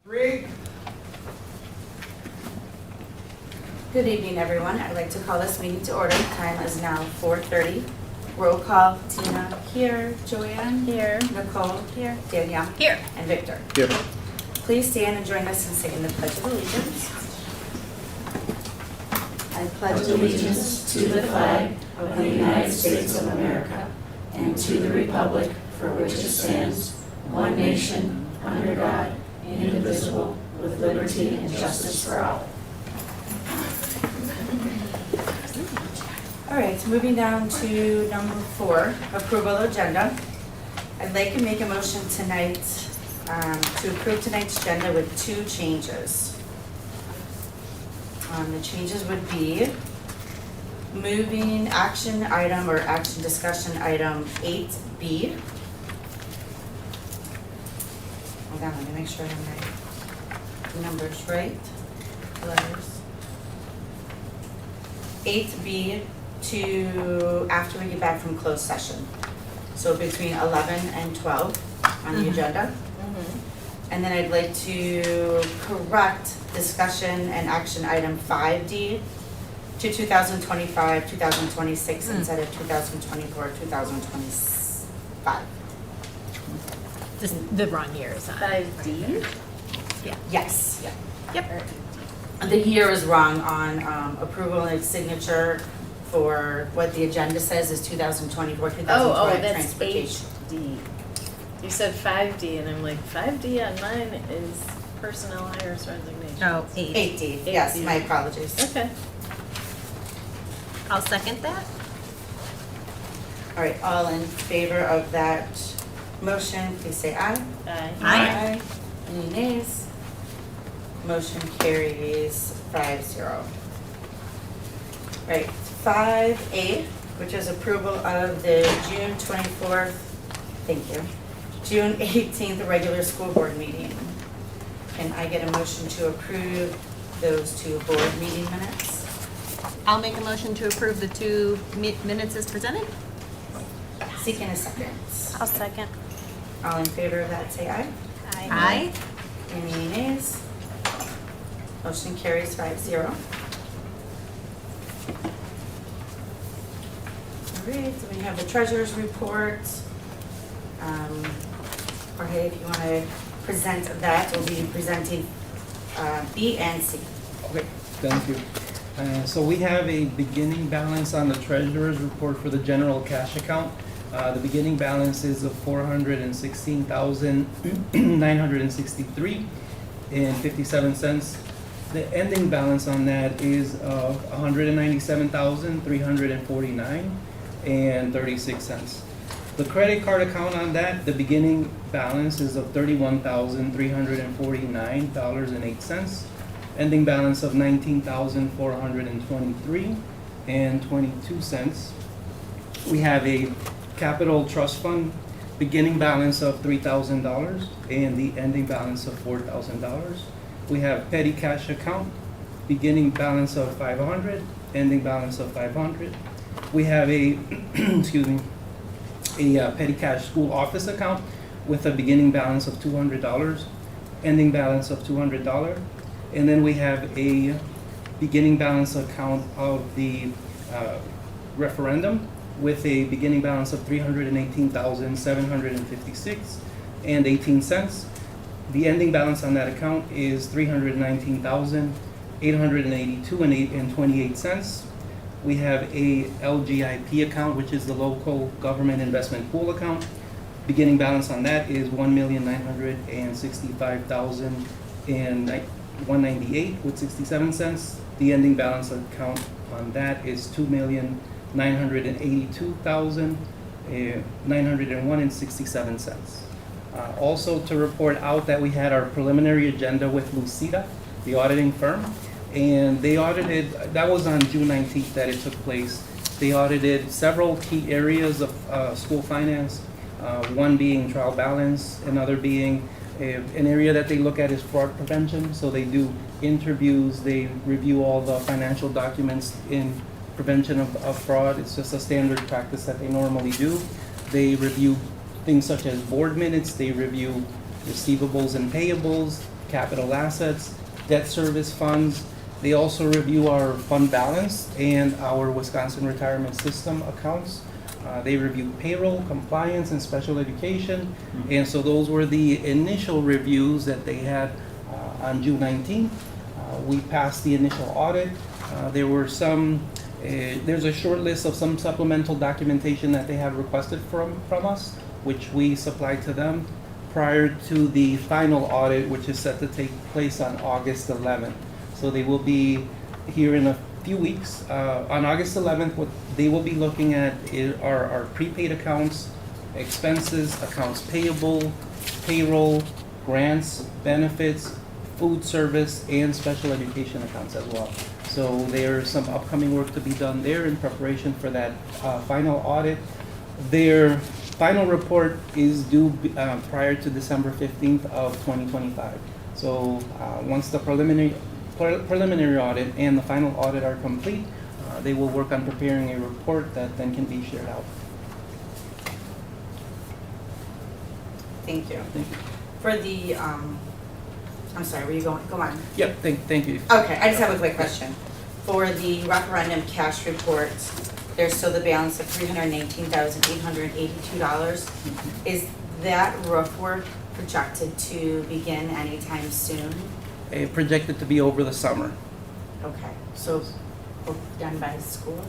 Three. Good evening, everyone. I'd like to call this meeting to order. Time is now 4:30. Roll call, Tina here, Joanne here, Nicole here, Danielle Here. and Victor. Here. Please stand and join us in saying the Pledge of Allegiance. I pledge allegiance to the flag of the United States of America and to the republic for which it stands, one nation, under God, indivisible, with liberty and justice for all. All right, moving down to number 4, approval agenda. I'd like to make a motion tonight to approve tonight's agenda with 2 changes. The changes would be moving action item or action discussion item 8B. Hold on, let me make sure I have my numbers right, letters. 8B to after we get back from closed session. So between 11 and 12 on the agenda. And then I'd like to correct discussion and action item 5D to 2025, 2026 instead of 2024, 2025. The wrong year is on. 5D? Yes. Yep. The year is wrong on approval and signature for what the agenda says is 2024, 2025 that's transportation. 8D. You said 5D, and I'm like, 5D on mine is personnel hires resignation. Oh, 8. 8D, yes, 8D. my apologies. Okay. I'll second that. All right, all in favor of that motion, please say aye. Aye. Any nays? Motion carries 5-0. Right, 5A, which is approval of the June 24th, thank you, June 18th regular school board meeting. Can I get a motion to approve those 2 board meeting minutes? I'll make a motion to approve the 2 minutes as presented. Seeking a second. I'll second. All in favor of that, say aye. Aye. Any nays? Motion carries 5-0. All right, so we have the treasurer's report. Jorge, if you want to present that, we'll be presenting B and C. Okay, thank you. So we have a beginning balance on the treasurer's report for the general cash account. The beginning balance is of $416,963.57. The ending balance on that is of $197,349.36. The credit card account on that, the beginning balance is of $31,349.08. Ending balance of $19,423.22. We have a capital trust fund beginning balance of $3,000 and the ending balance of $4,000. We have petty cash account beginning balance of $500, ending balance of $500. We have a excuse me, a petty cash school office account with a beginning balance of $200, ending balance of $200. And then we have a beginning balance account of the referendum with a beginning balance of $318,756.18. The ending balance on that account is $319,882.28. We have a LGIP account, which is the local government investment pool account. Beginning balance on that is $1,965,198.67. The ending balance account on that is $2,982,901.67. Also to report out that we had our preliminary agenda with Lucida, the auditing firm, and they audited, that was on June 19th that it took place. They audited several key areas of school finance, one being trial balance, another being an area that they look at is fraud prevention. So they do interviews, they review all the financial documents in prevention of fraud. It's just a standard practice that they normally do. They review things such as board minutes, they review receivables and payables, capital assets, debt service funds. They also review our fund balance and our Wisconsin retirement system accounts. They review payroll, compliance, and special education. And so those were the initial reviews that they had on June 19th. We passed the initial audit. There were some, there's a short list of some supplemental documentation that they have requested from us, which we supplied to them prior to the final audit, which is set to take place on August 11th. So they will be here in a few weeks. On August 11th, what they will be looking at are our prepaid accounts, expenses, accounts payable, payroll, grants, benefits, food service, and special education accounts as well. So there's some upcoming work to be done there in preparation for that final audit. Their final report is due prior to December 15th of 2025. So once the preliminary audit and the final audit are complete, they will work on preparing a report that then can be shared out. Thank you. Thank you. For the, I'm sorry, were you going, go on. Yep, thank you. Okay, I just have a quick question. For the referendum cash report, there's still the balance of $319,882. Is that roof work projected to begin anytime soon? Projected to be over the summer. Okay, so done by school?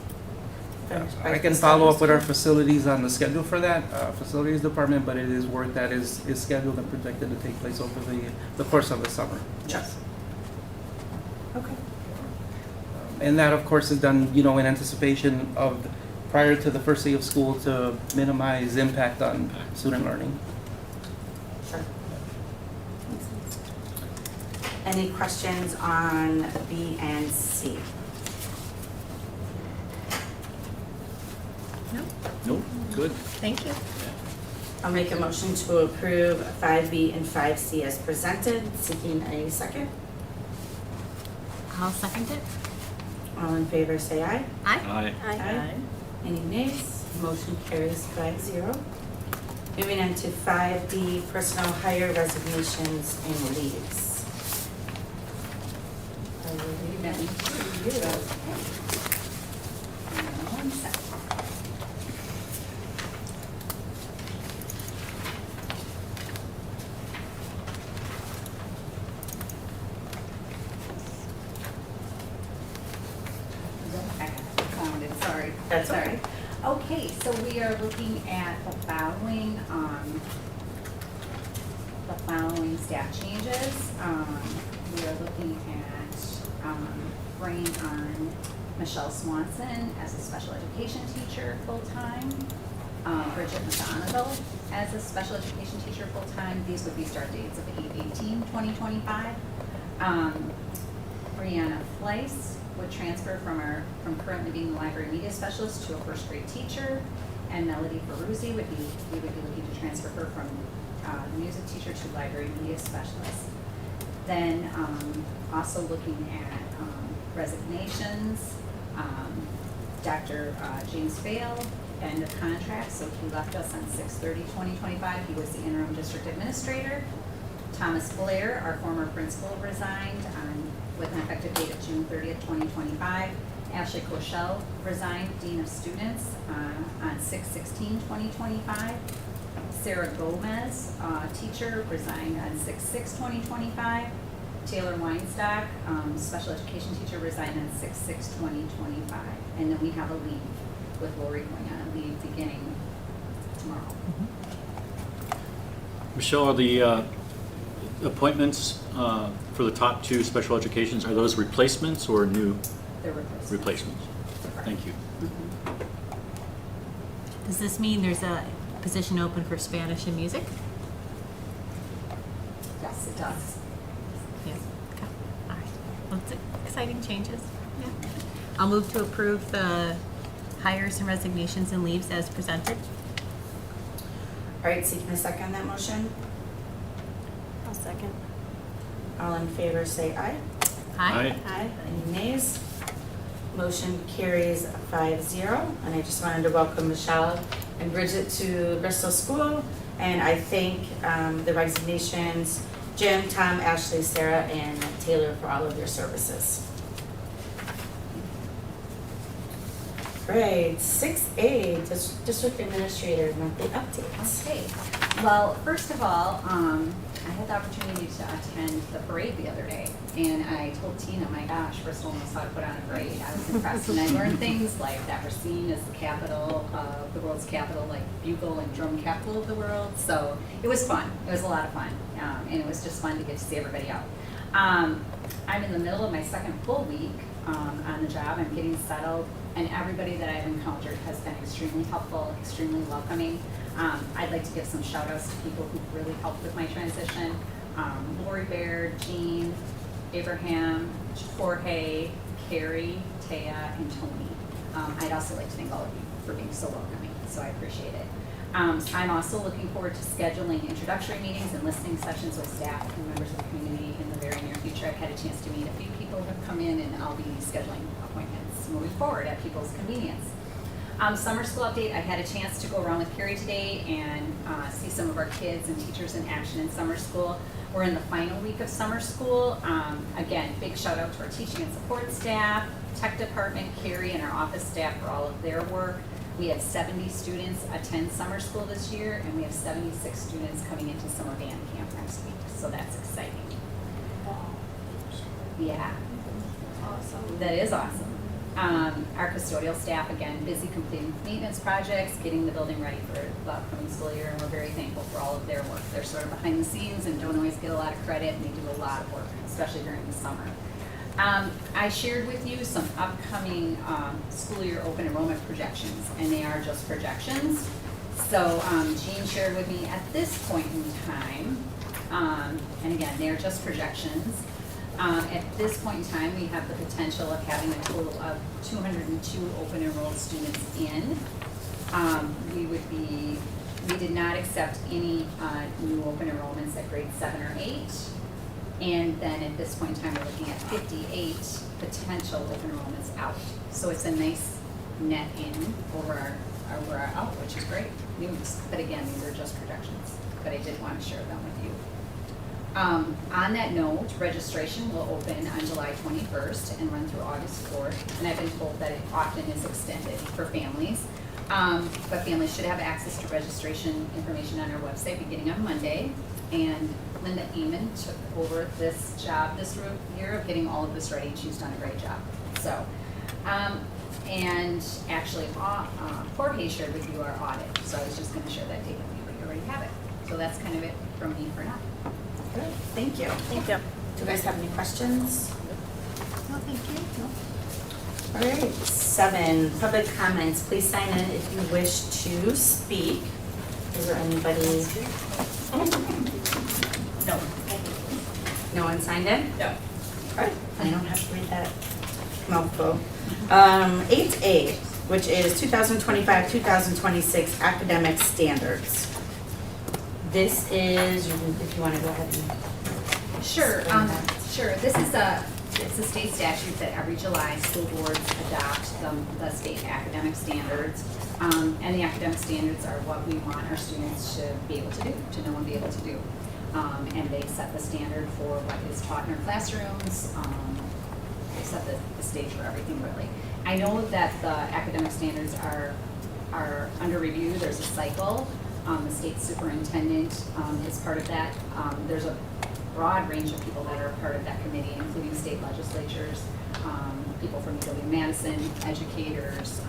Finished by I can the follow up with our school? facilities on the schedule for that, facilities department, but it is work that is scheduled and projected to take place over the course of the summer. Yes. Okay. And that, of course, is done, in anticipation of prior to the first day of school to minimize impact on student learning. Sure. Any questions on B and C? No, Nope, good. thank you. I'll make a motion to approve 5B and 5C as presented, seeking a second. I'll second it. All in favor, say aye. Aye. Aye. Any nays? Motion carries 5-0. Moving on to 5D, personnel hire resignations and leaves. I will leave that to you. One second. I found it, sorry. That's Sorry. okay. Okay, so we are looking at the following staff changes. We are looking at bringing on Michelle Swanson as a special education teacher full-time, Bridget McGonigal as a special education teacher full-time. These would be start dates of 8/18/2025. Brianna Fleiss would transfer from currently being the library media specialist to a first grade teacher. And Melody Ferruzzi we would be looking to transfer her from music teacher to library media specialist. Then also looking at resignations, Dr. James Fail, end of contract, so he left us on 6/30/2025. He was the interim district administrator. Thomas Blair, our former principal, resigned with an effective date of June 30th, 2025. Ashley Koshel resigned, Dean of Students, on 6/16/2025. Sarah Gomez, teacher, resigned on 6/6/2025. Taylor Weinstock, special education teacher, resigned on 6/6/2025. And then we have a leave with Lori going on a leave beginning tomorrow. Michelle, are the appointments for the top two special educations, are those replacements or new They're replacements. replacements? Thank you. Does this mean there's a position open for Spanish and music? Yes, it does. Yes. Okay. All right. Well, it's exciting changes. Yeah. I'll move to approve the hires and resignations and leaves as presented. All right, seeking a second on that motion. I'll second. All in favor, say aye. Aye. Aye. Any nays? Motion carries 5-0. And I just wanted to welcome Michelle and Bridget to Bristol School. And I think the resignations Jim, Tom, Ashley, Sarah, and Taylor for all of their services. Great, 6A, District Administrator monthly updates. Okay, well, first of all, I had the opportunity to attend the parade the other day, and I told Tina, my gosh, Bristol knows how to put on a parade. I was impressed, and I learned things like that we're seen as the capital of the world's capital, like bugle and drum capital of the world. So it was fun. It was a lot of fun, and it was just fun to get to see everybody out. I'm in the middle of my second full week on the job. I'm getting settled, and everybody that I've encountered has been extremely helpful, extremely welcoming. I'd like to give some shout outs to people who've really helped with my transition. Lori Baird, Jean, Abraham, Jorge, Carrie, Taya, and Tony. I'd also like to thank all of you for being so welcoming, so I appreciate it. I'm also looking forward to scheduling introductory meetings and listening sessions with staff and members of the community in the very near future. I've had a chance to meet a few people who have come in, and I'll be scheduling appointments moving forward at people's convenience. Summer school update, I had a chance to go around with Carrie today and see some of our kids and teachers in action in summer school. We're in the final week of summer school. Again, big shout out to our teaching and support staff, tech department, Carrie, and our office staff for all of their work. We had 70 students attend summer school this year, and we have 76 students coming into summer band camp next week, so that's exciting. Yeah. Awesome. That is awesome. Our custodial staff, again, busy completing maintenance projects, getting the building ready for the upcoming school year, and we're very thankful for all of their work. They're sort of behind the scenes and don't always get a lot of credit, and they do a lot of work, especially during the summer. I shared with you some upcoming school year open enrollment projections, and they are just projections. So Jean shared with me at this point in time, and again, they are just projections. At this point in time, we have the potential of having a total of 202 open enrolled students in. We did not accept any new open enrollments at grade 7 or 8. And then at this point in time, we're looking at 58 potential open enrollments out. So it's a nice net in over our out, which is great news. But again, these are just projections, but I did want to share them with you. On that note, registration will open on July 21st and run through August 4th. And I've been told that it often is extended for families. But families should have access to registration information on our website beginning on Monday. And Linda Amon took over this job this year of getting all of this ready. She's done a great job. So, and actually, Jorge shared with you our audit. So I was just going to share that data with you, but you already have it. So that's kind of it from me for now. Good, thank you. Thank you. Do you guys have any questions? No, thank you. All right, 7, public comments. Please sign in if you wish to speak. Is there anybody? No. No one signed in? No. All right, I don't have to read that mouthful. 8A, which is 2025-2026 academic standards. This is, if you want to go ahead and. Sure, explain that. sure. It's a state statute that every July school boards adopt the state academic standards. And the academic standards are what we want our students to be able to do, to know and be able to do. And they set the standard for what is taught in our classrooms. They set the stage for everything, really. I know that the academic standards are under review. There's a cycle. The state superintendent is part of that. There's a broad range of people that are part of that committee, including state legislatures, people from Madison, educators,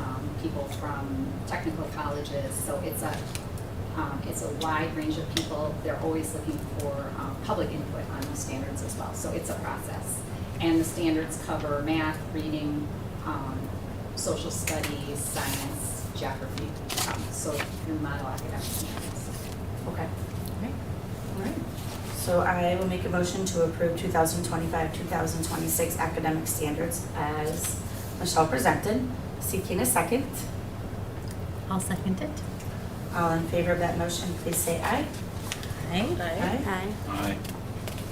people from technical colleges. So it's a wide range of people. They're always looking for public input on those standards as well. So it's a process. And the standards cover math, reading, social studies, science, geography. So your model academic standards. Okay. All right. So I will make a motion to approve 2025-2026 academic standards as Michelle presented. Seeking a second. I'll second it. All in favor of that motion, please say aye. Aye. Aye. Aye.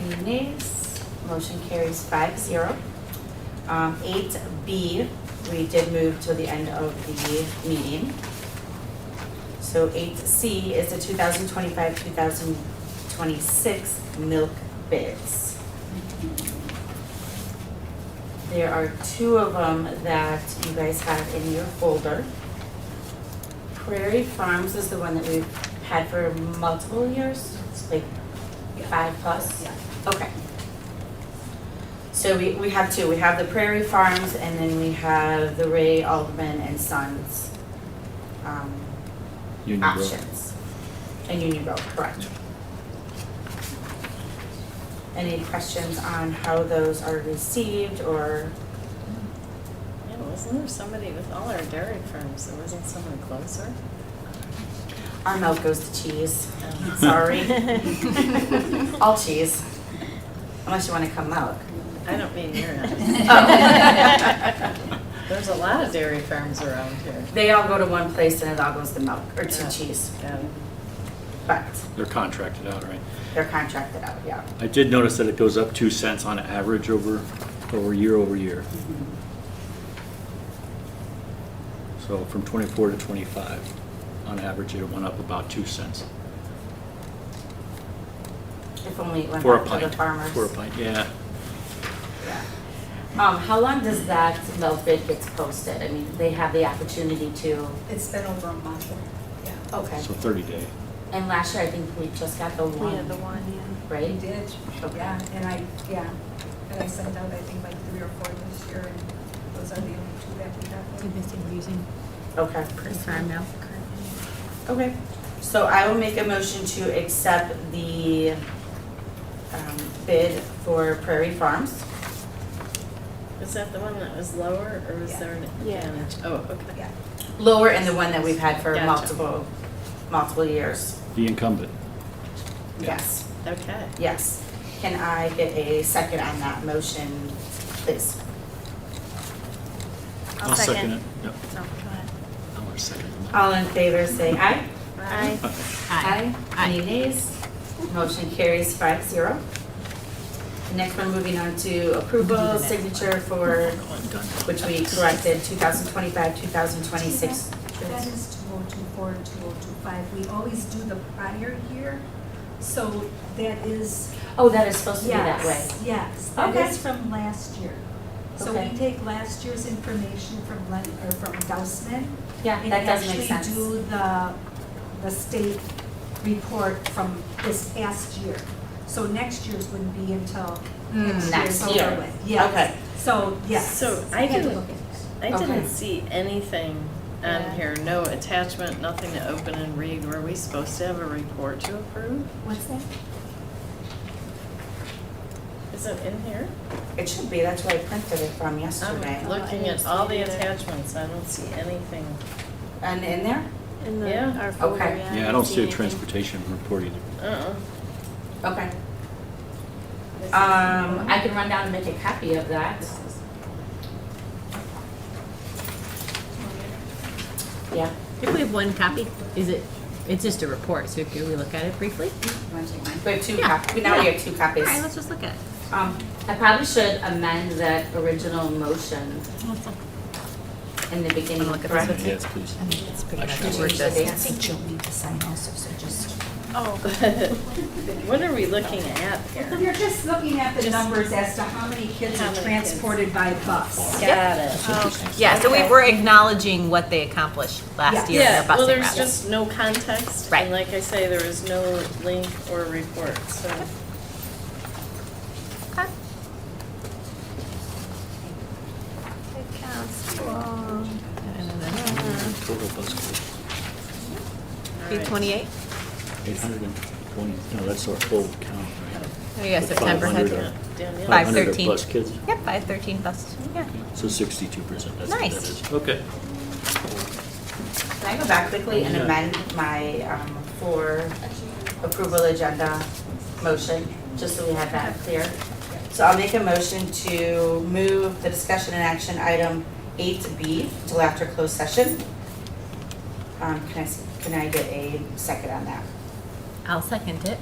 Any nays? Motion carries 5-0. 8B, we did move to the end of the meeting. So 8C is the 2025-2026 milk bids. There are 2 of them that you guys have in your folder. Prairie Farms is the one that we've had for multiple years, it's like 5+? Yeah. Okay. So we have 2, we have the Prairie Farms and then we have the Ray Alderman and Sons Union Grove. options. And Union Grove, correct. Any questions on how those are received or? Yeah, wasn't there somebody with all our dairy farms, there wasn't someone closer? Our milk goes to cheese, Um, sorry. All cheese, unless you want to come milk. I don't mean your house. Oh. There's a lot of dairy farms around here. They all go to one place and it all goes to milk, or to Yeah. cheese, Yeah. but They're contracted out, right? they're contracted out, yeah. I did notice that it goes up 2 cents on average over year over year. So from 24 to 25, on average, it went up about 2 cents. If only it went For a back to the pint. farmers. For a pint, yeah. Yeah. How long does that milk bid gets posted? I mean, they have the opportunity to, It's been over a month. Yeah. okay. So 30 day. And last year, I think we just got the We had the one, one, yeah. We right? did, Okay. yeah, and I sent out, I think, like 3 or 4 this year, and those are the only 2 that we have. Do this in using Okay. Prairie Farm now. Okay. So I will make a motion to accept the bid for Prairie Farms. Is that the one that was lower, or was Yeah. there an Yeah. advantage? Oh, okay. Yeah. Lower in the one that we've had for Gotcha. multiple years. The incumbent. Yes, Okay. yes. Can I get a second on that motion, please? I'll second it. Yep. No, go ahead. I want to second it. All in favor, say aye. Aye. Aye. Any nays? Motion carries 5-0. The next one, moving on to approval, signature for, Done. which we corrected, 2025, 2026. That is 2024 and 2025. We always do the prior year, so that is. Oh, that is supposed to be that way. Yes, that Okay. is from last year. So Okay. we take last year's information from from Dousman. Yeah, that does make sense. And actually do the state report from this past year. So next year's wouldn't be until next next year's year. over with. Yes. Okay. So, yes. So I had to didn't- look at that. I didn't Okay. see anything on Yeah. here, no attachment, nothing to open and read. Were we supposed to have a report to approve? What's that? Is it in here? It should be, that's where I printed it from yesterday. I'm looking at all the attachments, I don't see anything. And in there? In the, Yeah. our folder, Okay. yeah. Yeah, I don't see a anything. transportation report either. Okay. I can run down and make a copy of that. Yeah. If we have one copy, it's just a report, so can we look at it briefly? You want to take mine? We have 2 Yeah. copies, now we Yeah. have 2 All copies. right, let's just look at it. I probably should amend that original motion in the beginning, Wanna look at this correct? one? Yes, please. It's pretty I much should. what we're Change the just- dates. You'll need to sign also, so just. Oh. What are we looking at here? You're just looking at the numbers as to how many kids How are many transported by bus. Got it. Yeah, so we're acknowledging what they accomplished last year in their Yeah, well, busing there's routes. just no context. Right. And like I say, there is no link or report, so. Okay. Accounts for Total bus kids. 328? 820, no, that's our full count, right? Oh, yeah, But September 500 had. are- Danielle. 500 are 513. plus kids? Yep, 513 buses, yeah. So 62%, that's what that Nice. is. Okay. Can I go back quickly and Yeah. amend my, for approval agenda motion, just so we have that clear? So I'll make a motion to move the discussion and action item 8B till after closed session. Can I get a second on that? I'll second it.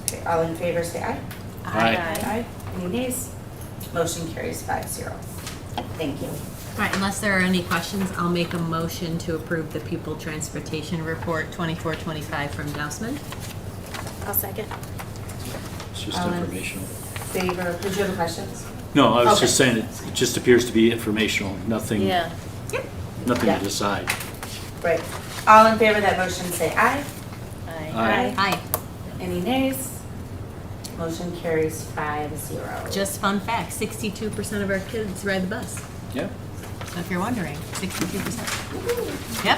Okay, all in favor, say aye. Aye. Aye. Any nays? Motion carries 5-0. Thank you. All right, unless there are any questions, I'll make a motion to approve the pupil transportation report 24-25 from Dousman. I'll second. It's just All in informational. Favor, did you have a question? No, I was just Okay. saying, it just appears to be informational, nothing, Yeah. nothing Yeah. to decide. Right. All in favor of that motion, say aye. Aye. Aye. Any nays? Motion carries 5-0. Just fun fact, 62% of our kids ride the bus. Yeah. So if you're wondering, 62%. Yep.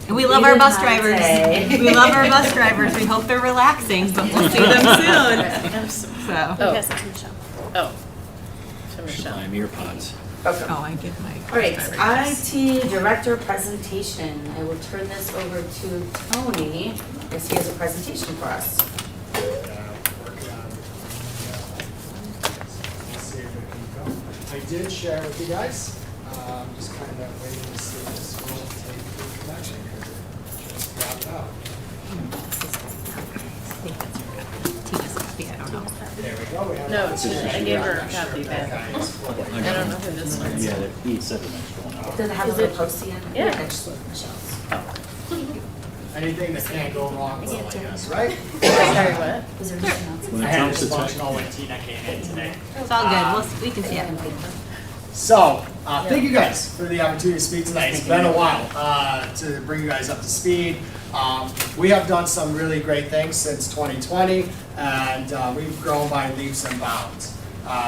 And we love our bus drivers. Monte. We love our bus drivers. We hope they're relaxing, but we'll see them soon. I'm so- So. Oh. Yes, it's Michelle. Oh. To Should Michelle. buy him ear pods. Okay. Oh, I give my. All right, bus driver this. IT Director presentation. I will turn this over to Tony as he has a presentation for us. I did share with you guys, just kind of waiting to see this will take the connection because it just dropped out. I think that's her copy. Tina's copy, I don't know. There we go. We have No, it. I gave her a I'm not copy sure if that back. guy is fully- I don't know who this one is. Yeah, he said the next one. Does it have a little postie in it? Yeah. That's Michelle's. Anything that can't go wrong will, I guess, right? Sorry, what? Is there anything else? When I it had comes this to tech, functional when Tina came in today. It's all good. We can see it. So, thank you guys for the opportunity to speak tonight. It's been a while to bring you guys up to speed. We have done some really great things since 2020, and we've grown by leaps and bounds.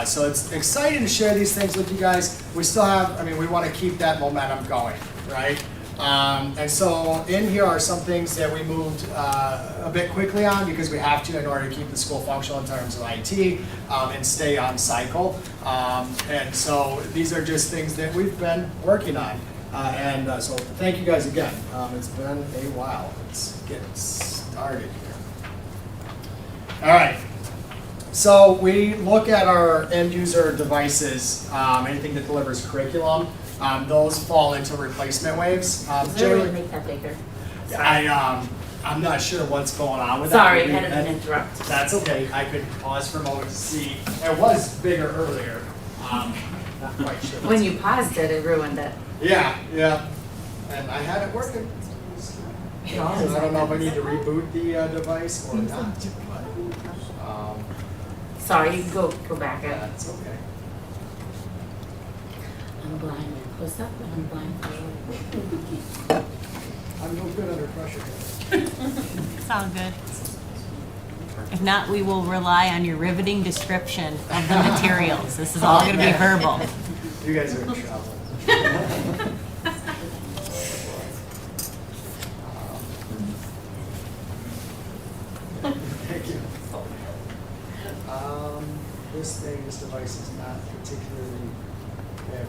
So it's exciting to share these things with you guys. We still have, we want to keep that momentum going, right? And so in here are some things that we moved a bit quickly on because we have to in order to keep the school functional in terms of IT and stay on cycle. And so these are just things that we've been working on. So thank you guys again. It's been a while. Let's get started here. All right. So we look at our end user devices, anything that delivers curriculum. Those fall into replacement waves. Is there a way to make that bigger? I'm not sure what's going on with Sorry, that. I had to interrupt. That's okay. I could pause for a moment to see. It was bigger earlier. Not quite sure. When you paused it, it ruined it. Yeah. And I had it working. So I don't know if I need to reboot the device or not. But, Sorry, you can go back. that's okay. I'm blind. Close up, I'm blind. I'm no good under pressure. It's all good. If not, we will rely on your riveting description of the materials. This is all gonna be verbal. You guys are in trouble. Thank you. This device is not particularly,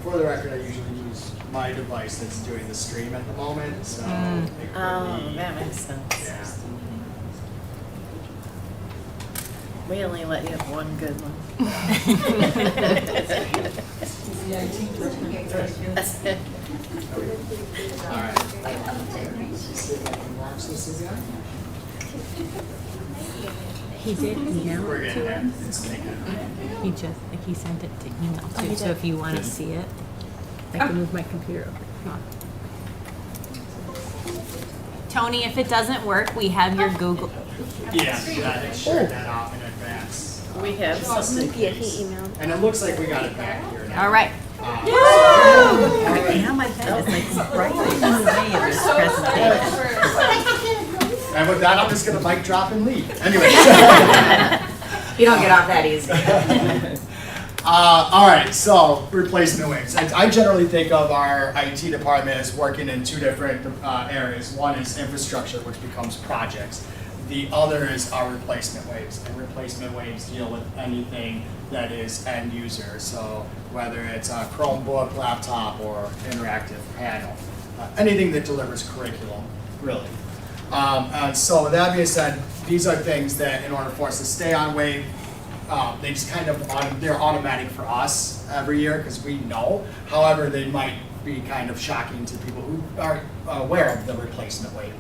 for the record, I usually use my device that's doing the stream at the moment, so. it could Oh, be- that makes sense. Yeah. We only let you have one good one. All right. See if I can launch this again. He did email We're it getting to there. us. It's taking. He just, like, he sent it to email he too, so did. if you wanna see it, I can move my computer over. Come on. Tony, if it doesn't work, we have your Google. Yeah, they shared that off in advance. We have something. Yeah, he emailed. And it looks like we got it back here now. All right. Uh, Now my head is like brightly in the way of this presentation. And with that, I'm just gonna mic drop and leave. Anyway. You don't get off that easy. All right, so replacement waves. I generally think of our IT department as working in two different areas. One is infrastructure, which becomes projects. The other is our replacement waves. And replacement waves deal with anything that is end user. So whether it's a Chromebook, laptop, or interactive panel, anything that delivers curriculum, really. And so with that being said, these are things that in order for us to stay on wave, they just kind of, they're automatic for us every year because we know. However, they might be kind of shocking to people who aren't aware of the replacement wave.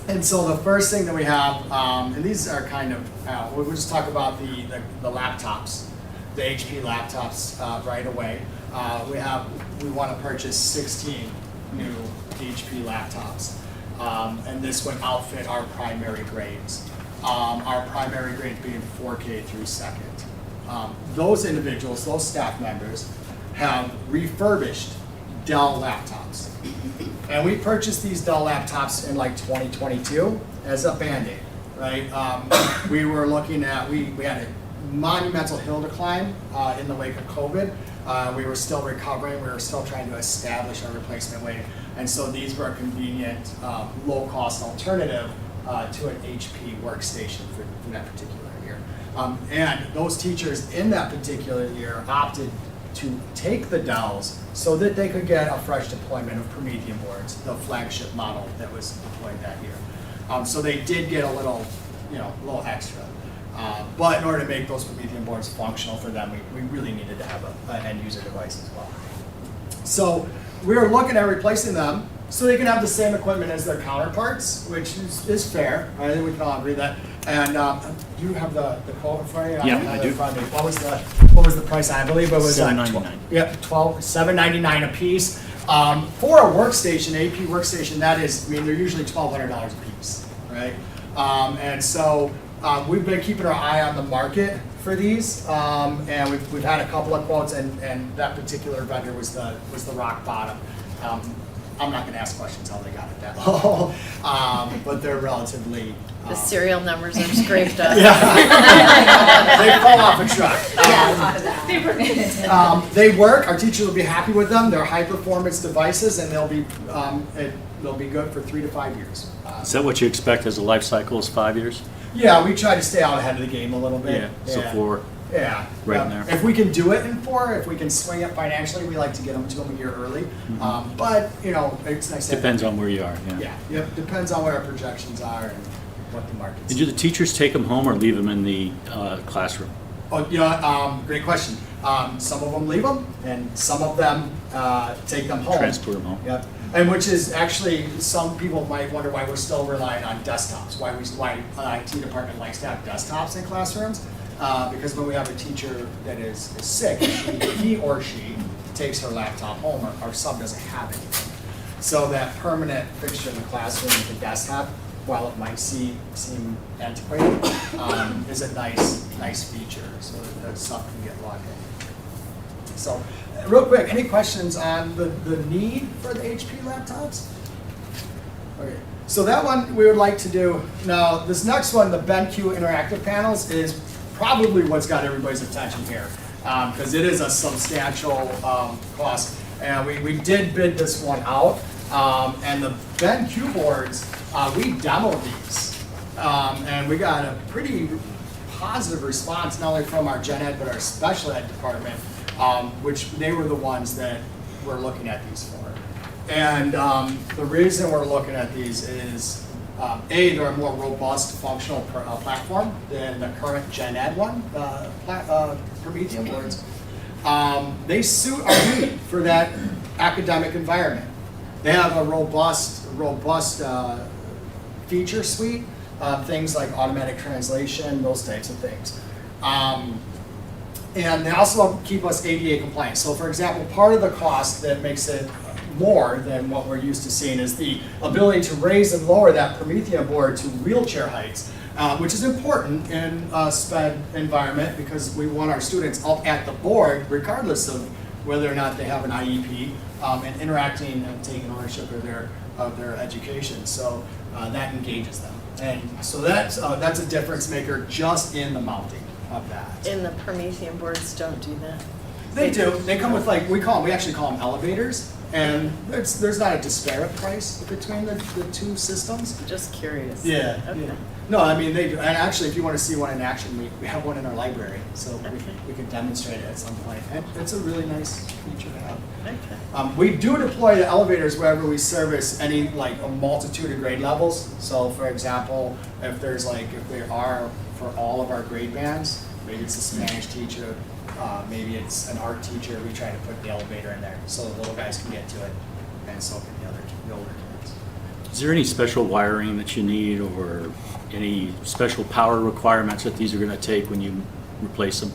And so the first thing that we have, and these are kind of, we'll just talk about the laptops, the HP laptops right away. We want to purchase 16 new HP laptops. And this would outfit our primary grades. our primary grade being 4K through second. Those individuals, those staff members, have refurbished Dell laptops. And we purchased these Dell laptops in like 2022 as a Band-Aid, right? We were looking at, we had a monumental hill to climb in the wake of COVID. We were still recovering, we were still trying to establish our replacement wave. And so these were a convenient, low-cost alternative to an HP workstation for that particular year. And those teachers in that particular year opted to take the Dells so that they could get a fresh deployment of Promethean boards, the flagship model that was deployed that year. So they did get a little, a little extra. But in order to make those Promethean boards functional for them, we really needed to have an end user device as well. So we were looking at replacing them so they can have the same equipment as their counterparts, which is fair. I think we can all agree that. And you have the quote in front of you? Yeah, have I it do. in front of me. What was the price? I believe it was $7.99. $7.99 a piece. For a workstation, AP workstation, that is, they're usually $1,200 a piece, right? And so we've been keeping our eye on the market for these, and we've had a couple of quotes, and that particular vendor was the rock bottom. I'm not going to ask questions how they got it that low, but they're relatively. The serial numbers are scraped up. Yeah, they fall off a truck. They work. Our teachers will be happy with them. They're high-performance devices, and they'll be good for 3 to 5 years. Is that what you expect as a life cycle, is 5 years? Yeah, we try to stay out ahead of the game a little bit. So 4. Yeah. Right in there. If we can do it in 4, if we can swing it financially, we like to get them to them a year early. But it's nice. Depends on where you are, yeah. Yeah. Depends on where our projections are and what the market's. And do the teachers take them home or leave them in the classroom? Oh, great question. Some of them leave them, and some of them take them home. Transport them home. Yep. And which is actually, some people might wonder why we're still relying on desktops. Why IT department likes to have desktops in classrooms. Because when we have a teacher that is sick, he or she takes her laptop home, our sub doesn't have anything. So that permanent fixture in the classroom with the desktop, while it might seem antiquated, is a nice feature so that the sub can get logged in. So, real quick, any questions on the need for the HP laptops? Okay, so that one we would like to do. Now, this next one, the BenQ interactive panels, is probably what's got everybody's attention here, because it is a substantial cost. And we did bid this one out, and the BenQ boards, we demoed these, and we got a pretty positive response, not only from our gen ed, but our special ed department, which they were the ones that we're looking at these for. And the reason we're looking at these is, they're a more robust functional platform than the current gen ed one, Promethean boards. They suit our need for that academic environment. They have a robust feature suite, things like automatic translation, those types of things. And they also keep us ADA compliant. So for example, part of the cost that makes it more than what we're used to seeing is the ability to raise and lower that Promethean board to wheelchair heights, which is important in a SPED environment because we want our students up at the board regardless of whether or not they have an IEP and interacting and taking ownership of their education. So that engages them. And so that's a difference maker just in the mounting of that. And the Promethean boards don't do that. They do. They come with we actually call them elevators. And there's not a disparate price between the two systems. Just curious. Yeah. Okay. Yeah. No, they do. And actually, if you want to see one in action, we have one in our library, so we can demonstrate it at some point. And it's a really nice feature to have. Okay. We do deploy the elevators wherever we service a multitude of grade levels. So, for example, if there are for all of our grade bands, maybe it's a Spanish teacher. Maybe it's an art teacher, we try to put the elevator in there so the little guys can get to it, and so can the older kids. Is there any special wiring that you need or any special power requirements that these are going to take when you replace them?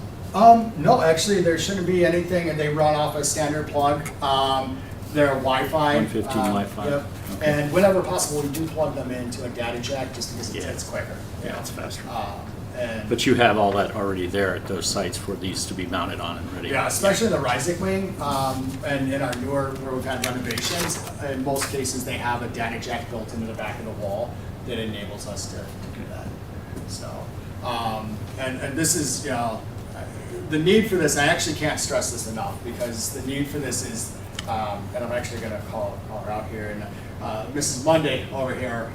No, actually there shouldn't be anything, and they run off a standard plug. They're Wi-Fi. 115 Wi-Fi. Yep. Okay. And whenever possible, we do plug them into a data jack just because Yeah. it's quicker. you Yeah, know. it's faster. And But you have all that already there at those sites for these to be mounted on and ready. yeah, especially in the Ryzik wing, and in our newer, where we've had renovations, in most cases, they have a data jack built into the back of the wall that enables us to do that. So, and this is, you know, the need for this, I actually can't stress this enough, because the need for this is, and I'm actually gonna call her out here, and Mrs. Monday over here,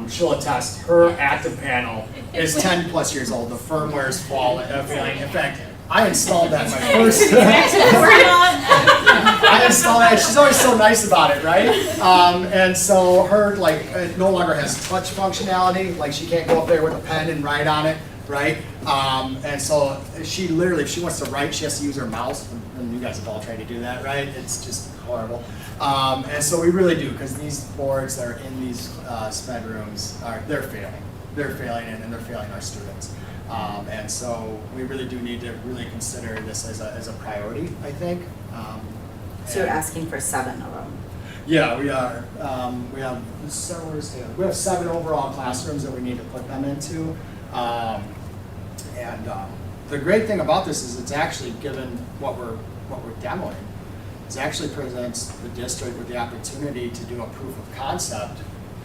she'll attest, her active panel is 10 plus years old, the firmware's failing. In fact, I installed that my first. I installed that. She's always so nice about it, right? And so her, like, it no longer has touch functionality. Like, she can't go up there with a pen and write on it, right? And so she literally, if she wants to write, she has to use her mouse. And you guys have all tried to do that, right? It's just horrible. And so we really do, because these boards that are in these SPED rooms they're failing. They're failing, and they're failing our students. And so we really do need to really consider this as a priority, I think. So you're and- asking for 7 of them? Yeah, we are. We have we have 7 overall classrooms that we need to put them into. The great thing about this is it's actually, given what we're demoing, it actually presents the district with the opportunity to do a proof of concept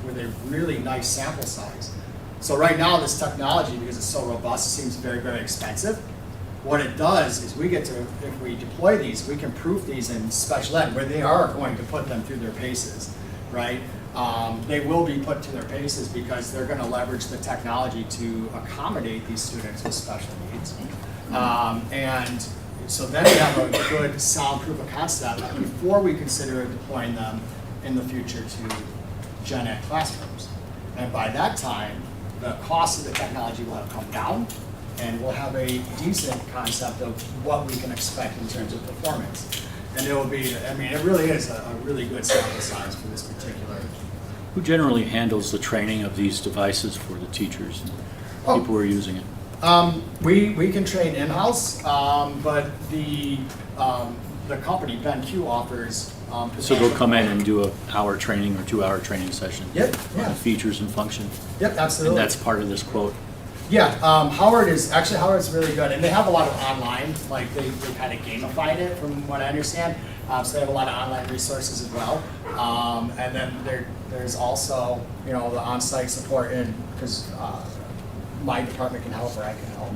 with a really nice sample size. So right now, this technology, because it's so robust, seems very, very expensive. What it does is we get to, if we deploy these, we can proof these in special ed where they are going to put them through their paces, right? They will be put to their paces because they're going to leverage the technology to accommodate these students with special needs. And so then we have a good sound proof of concept before we consider deploying them in the future to gen ed classrooms. And by that time, the cost of the technology will have come down, and we'll have a decent concept of what we can expect in terms of performance. And it will be, I mean, it really is a really good sample size for this particular. Who generally handles the training of these devices for the teachers and Oh. people who are using it? We can train in-house, but the company, BenQ, offers. So they'll come in and do an hour training or 2-hour training session? Yep, On yeah. the features and function? Yep, And absolutely. that's part of this quote? Yeah, Howard's really good, and they have a lot of online, like they kind of gamified it from what I understand. So they have a lot of online resources as well. And then there's also, you know, the on-site support, and because my department can help or I can help.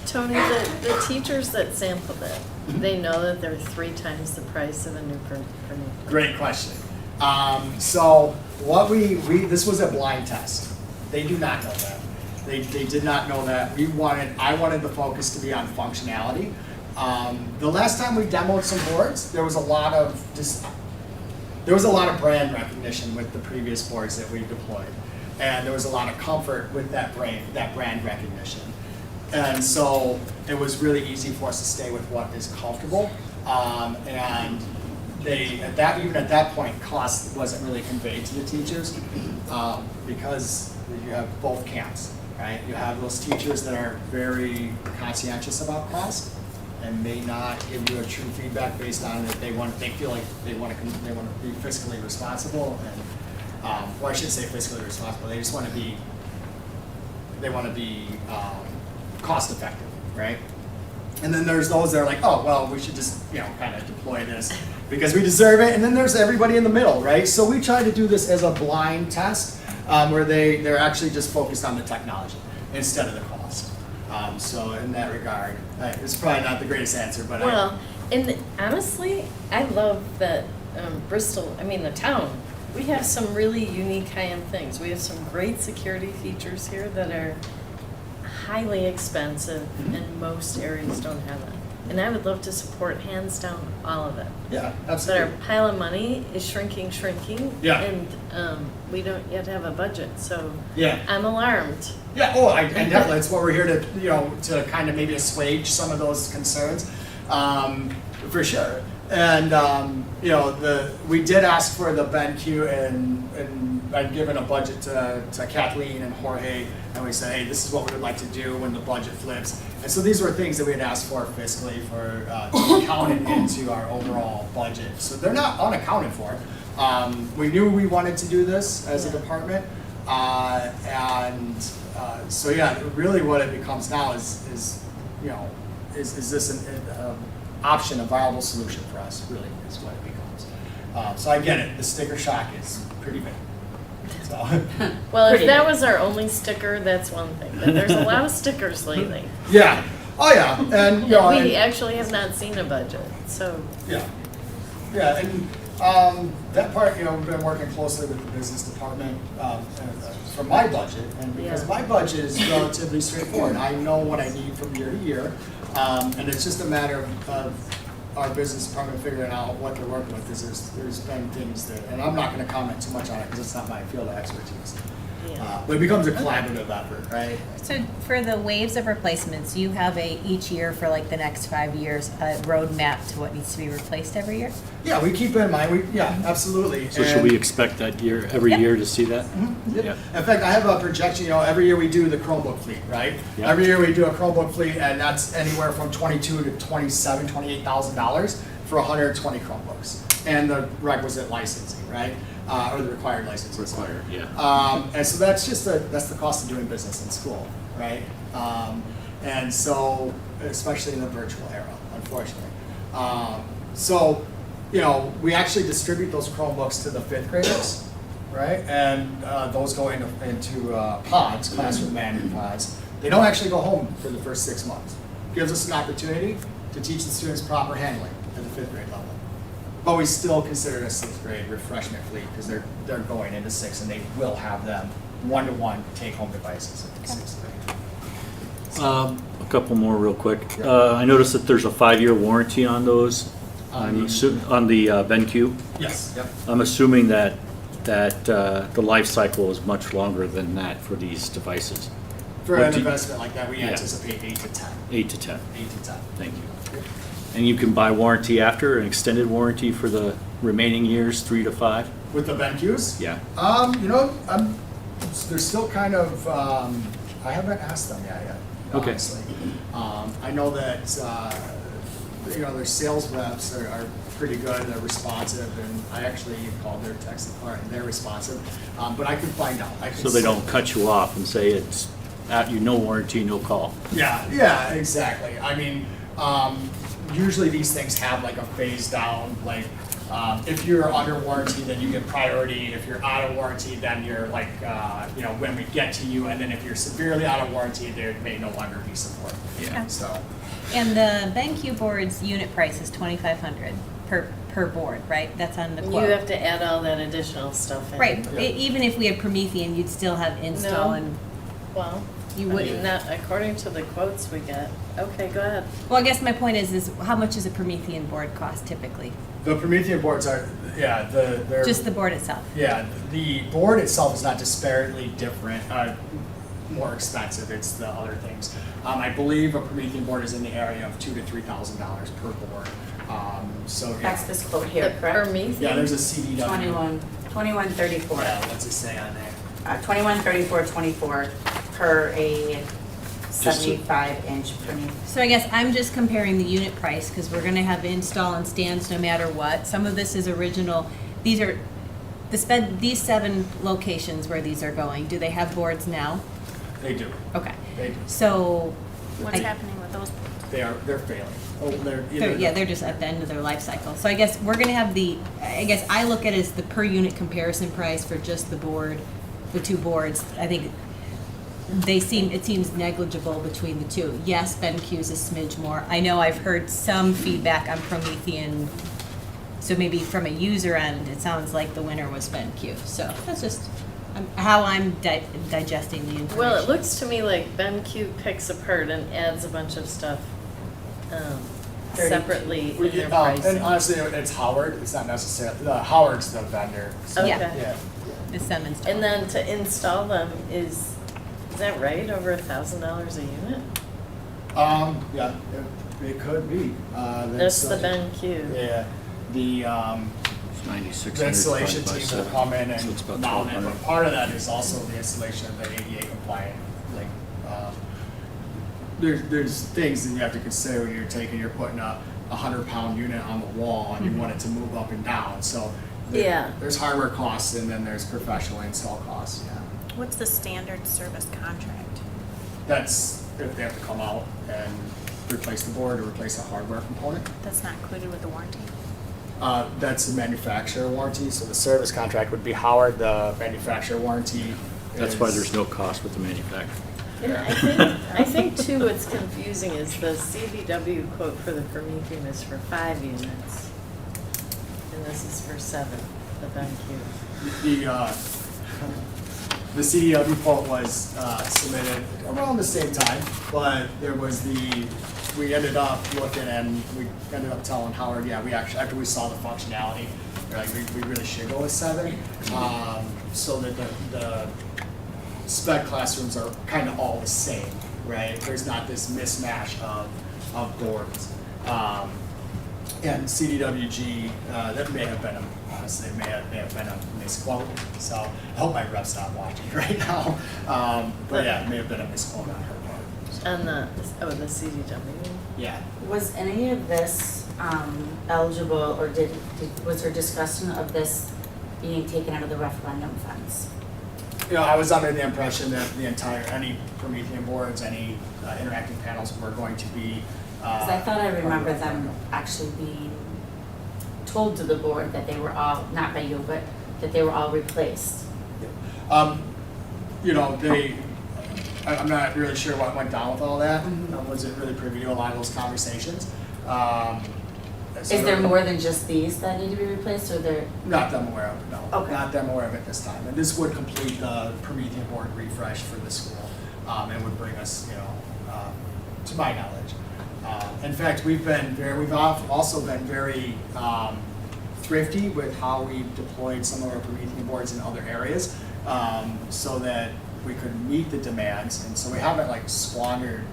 Tony, the teachers that sampled it, they know that they're 3 times the price of a new printer. Great question. So what this was a blind test. They do not know that. They did not know that. I wanted the focus to be on functionality. The last time we demoed some boards, there was a lot of brand recognition with the previous boards that we deployed. And there was a lot of comfort with that brand recognition. And so it was really easy for us to stay with what is comfortable. And even at that point, cost wasn't really conveyed to the teachers because you have both camps, right? You have those teachers that are very conscientious about cost and may not give you a true feedback based on that they feel like they want to be fiscally responsible, and well, I shouldn't say fiscally responsible. They just want to be cost effective, right? And then there's those that are like, oh, well, we should just, you know, kind of deploy this because we deserve it. And then there's everybody in the middle, right? So we try to do this as a blind test where they're actually just focused on the technology instead of the cost. So in that regard, it's probably not the greatest answer, but Well, and honestly, I love that Bristol, the town, we have some really unique high-end things. We have some great security features here that are highly expensive, and most areas don't have that. And I would love to support, hands down, all of it. yeah, But absolutely. our pile of money is shrinking, Yeah. and we don't yet have a budget, so Yeah. I'm alarmed. Yeah, and definitely, it's what we're here to, to kind of maybe assuage some of those concerns, for sure. And, you know, we did ask for the BenQ and I'd given a budget to Kathleen and Jorge, and we said, hey, this is what we would like to do when the budget flips. And so these were things that we had asked for fiscally to count it into our overall budget. So they're not unaccounted for. We knew we wanted to do this as a department. So yeah, really what it becomes now is you know, is this an option, a viable solution for us, really, is what it becomes. So I get it, the sticker shock is pretty big. So, Well, if Pretty that big. was our only sticker, that's one thing, but there's a lot of stickers lately. yeah, oh yeah, and, you know, We and- actually have not seen a budget, so. yeah. Yeah, and that part, you know, we've been working closely with the business department for my budget, and because Yeah. my budget is relatively straightforward. I know what I need from year to year, and it's just a matter of our business department figuring out what they're working with, because there's been things that, and I'm not gonna comment too much on it, because it's not my field of expertise. Yeah. But it becomes a collaborative effort, right? So for the waves of replacements, you have each year for like the next 5 years, a roadmap to what needs to be replaced every year? Yeah, we keep it in mind, yeah, absolutely. So should we And- expect that every Yep. year to see that? Yep. Yeah. In fact, I have a projection, you know, every year we do the Chromebook fleet, right? Yeah. Every year we do a Chromebook fleet, and that's anywhere from $22,000 to $28,000 for 120 Chromebooks. And the requisite licensing, right? Or the required licensing. Required, yeah. And so that's just that's the cost of doing business in school, right? And so, especially in the virtual era, unfortunately. So, you know, we actually distribute those Chromebooks to the 5th graders, right? And those go into pods, classroom management pods. They don't actually go home for the first 6 months. Gives us an opportunity to teach the students proper handling at the 5th grade level. But we still consider it a 6th grade refreshment fleet because they're going into 6th and they will have them one-to-one take-home devices at the 6th grade. A couple more real quick. Yeah. I noticed that there's a 5-year warranty on those, on the BenQ. Yes, yep. I'm assuming that the life cycle is much longer than that for these devices. For What an do you- investment like that, we Yeah. anticipate 8 to 10. 8 to 10. 8 to 10. Thank you. And you can buy warranty after, an extended warranty for the remaining years, 3 to 5? With the BenQs? Yeah. You know, they're still kind of, I haven't asked them yet, Okay. honestly. I know that, you know, their sales reps are pretty good, they're responsive, and I actually called their tech support, and they're responsive. But I can find out. I can So they see. don't cut you off and say it's, no warranty, no call. Yeah, exactly. I mean, usually these things have like a phase down, like, if you're under warranty, then you get priority. If you're out of warranty, then you're like, you know, when we get to you, and then if you're severely out of warranty, there may no longer be support. Yeah. So, And the BenQ board's unit price is $2,500 per board, right? That's on the You quote. have to add all that additional stuff in. Right, Yeah. even if we had Promethean, you'd still have install No. and, Well, You I mean, wouldn't. not according to the quotes we get. Okay, go ahead. well, I guess my point is how much does a Promethean board cost typically? the Promethean boards are, yeah, they're. Just the board itself? Yeah, the board itself is not disparately different, more expensive, it's the other things. I believe a Promethean board is in the area of $2,000 to $3,000 per board. So, yeah. That's this quote here, The correct? Promethean? Yeah, there's a CDW. 2134. Yeah, what's it say on there? 2134.24 per a Just to- 75-inch Promethean. So I guess I'm just comparing the unit price, because we're gonna have install and stands no matter what. Some of this is original, these are, these 7 locations where these are going, do they have boards now? They do, Okay, they do. so. What's I- happening with those? They're failing. Oh, they're either. Yeah, they're just at the end of their life cycle. So I guess we're gonna have I guess I look at it as the per unit comparison price for just the board, the 2 boards. I think it seems negligible between the 2. Yes, BenQ's a smidge more. I know I've heard some feedback on Promethean, so maybe from a user end, it sounds like the winner was BenQ. So that's just how I'm digesting the information. Well, it looks to me like BenQ picks apart and adds a bunch of stuff separately in their And pricing. honestly, it's Howard, it's not necessarily, Howard's the vendor. So, Okay. Yeah. The some install. And then to install them is that right, over $1,000 a unit? Yeah, it could be. That's the subject- BenQ. Yeah, The, It's 9,600 the installation divided by team will 7. come in So it's and about mount it, 1,200. but part of that is also the installation of the ADA compliant, like, there's things that you have to consider when you're putting a 100-pound unit on the wall and you want it to move up and down, so. Yeah. There's hardware costs and then there's professional install costs, yeah. What's the standard service contract? That's if they have to come out and replace the board or replace a hardware component. That's not included with the warranty? That's the manufacturer warranty, so the service contract would be Howard, the manufacturer warranty. That's why is- there's no cost with the manufacturer. And I think too, what's confusing is the CVW quote for the Prometheum is for 5 units. And this is for 7, the BenQ. The CDW quote was submitted around the same time, but we ended up looking and we ended up telling Howard, yeah, we actually, after we saw the functionality, we're like, we really should go with 7. So that the spec classrooms are kind of all the same, right? There's not this mismatch of boards. And CDWG, that may have been honestly, may have been a misquote. So I hope my rep's not watching right now. But yeah, it may have been a misquote on her part. On the CVW. Yeah. Was any of this eligible, or was there discussion of this being taken out of the referendum funds? You know, I was under the impression that any Promethean boards, any interactive panels were going to be. Because I thought I remember them actually being told to the board that they were all, not by you, but that they were all replaced. You know, I'm not really sure what went down with all that. I wasn't really privy to a lot of those conversations. Is there more than just these that need to be replaced, or there? Not that I'm aware of, no. Okay. Not that I'm aware of at this time. And this would complete the Promethean board refresh for the school, and would bring us, to my knowledge. In fact, we've also been very thrifty with how we've deployed some of our Promethean boards in other areas, so that we could meet the demands. And so we haven't squandered.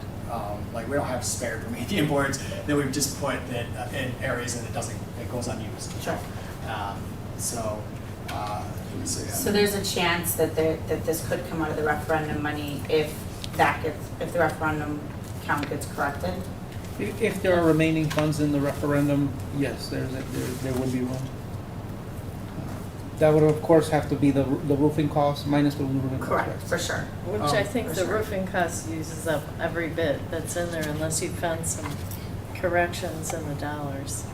We don't have spare Promethean boards that we've just put in areas that it goes unused. Sure. So yeah. So there's a chance that this could come out of the referendum money if the referendum count gets corrected? If there are remaining funds in the referendum, yes, there would be room. That would, of course, have to be the roofing cost minus the roofing cost. Correct, for sure. Which I think for the sure. roofing cost uses up every bit that's in there unless you found some corrections in the dollars.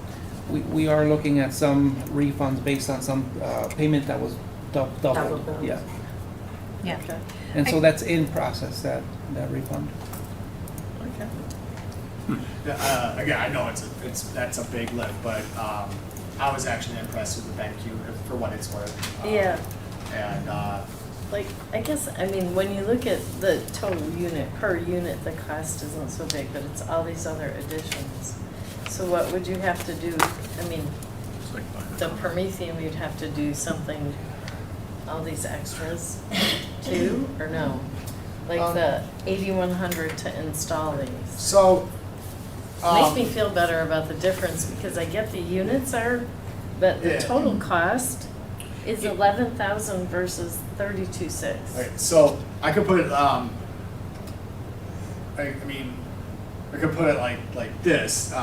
We are looking at some refunds based on some payment that was doubled. Double billed. Yeah, Yeah. Okay. and so that's in process, that refund. Okay. Again, I know that's a big lift, but I was actually impressed with the BenQ for what it's worth. Yeah. And I guess, when you look at the total unit, per unit, the cost isn't so big, but it's all these other additions. So what would you have to do? It's like buying a The car. Prometheum, you'd have to do something, all these extras too, or no? Like the 8,100 to install these. so. Makes me feel better about the difference because I get the units are, but the Yeah. total cost is 11,000 versus 32,600. Okay, so I could put it. I could put it like this.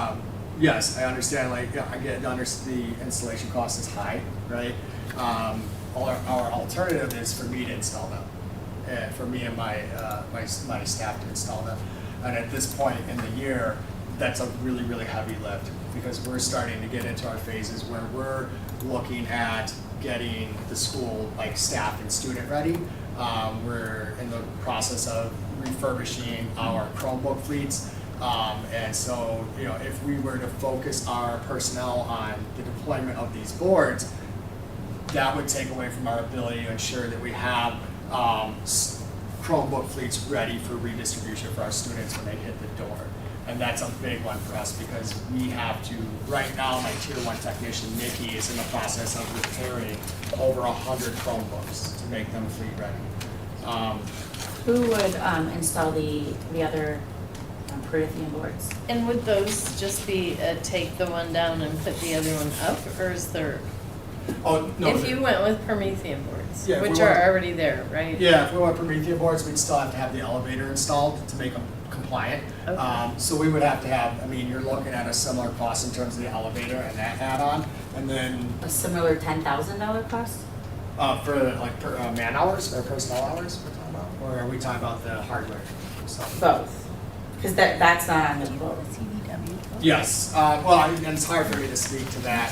Yes, I understand. I get the installation cost is high, right? Our alternative is for me to install them, and for me and my staff to install them. And at this point in the year, that's a really, really heavy lift because we're starting to get into our phases where we're looking at getting the school staff and student ready. We're in the process of refurbishing our Chromebook fleets. And so, if we were to focus our personnel on the deployment of these boards, that would take away from our ability to ensure that we have Chromebook fleets ready for redistribution for our students when they hit the door. And that's a big one for us because we have to, right now, my tier 1 technician, Nikki, is in the process of repairing over 100 Chromebooks to make them fleet ready. Who would install the other on Promethean boards. And would those just be take the one down and put the other one up, or is there? Oh, no. If you went with Promethean boards, Yeah, if we which went- are already there, right? Yeah, if we want Promethean boards, we'd still have to have the elevator installed to make them compliant. Okay. So we would have to have, I mean, you're looking at a similar cost in terms of the elevator and that add-on. And then A similar $10,000 cost? for like man hours or personnel hours we're talking about? Or are we talking about the hardware? So, Both. Because that's not on the quote. yes, well, and it's hard for me to speak to that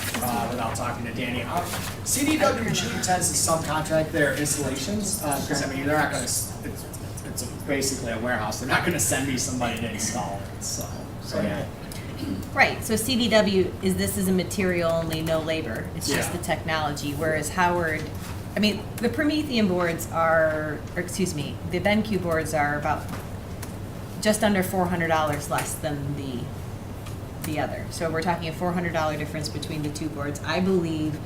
without talking to Danny. CDWG tends to subcontract their installations, because I mean, they're not gonna, it's basically a warehouse, they're not gonna send me somebody to install it, so yeah. Right, so CDW this is a material only, no labor, it's just Yeah. the technology, whereas Howard, I mean, the Promethean boards are, or excuse me, the BenQ boards are about just under $400 less than the other. So we're talking a $400 difference between the two boards. I believe,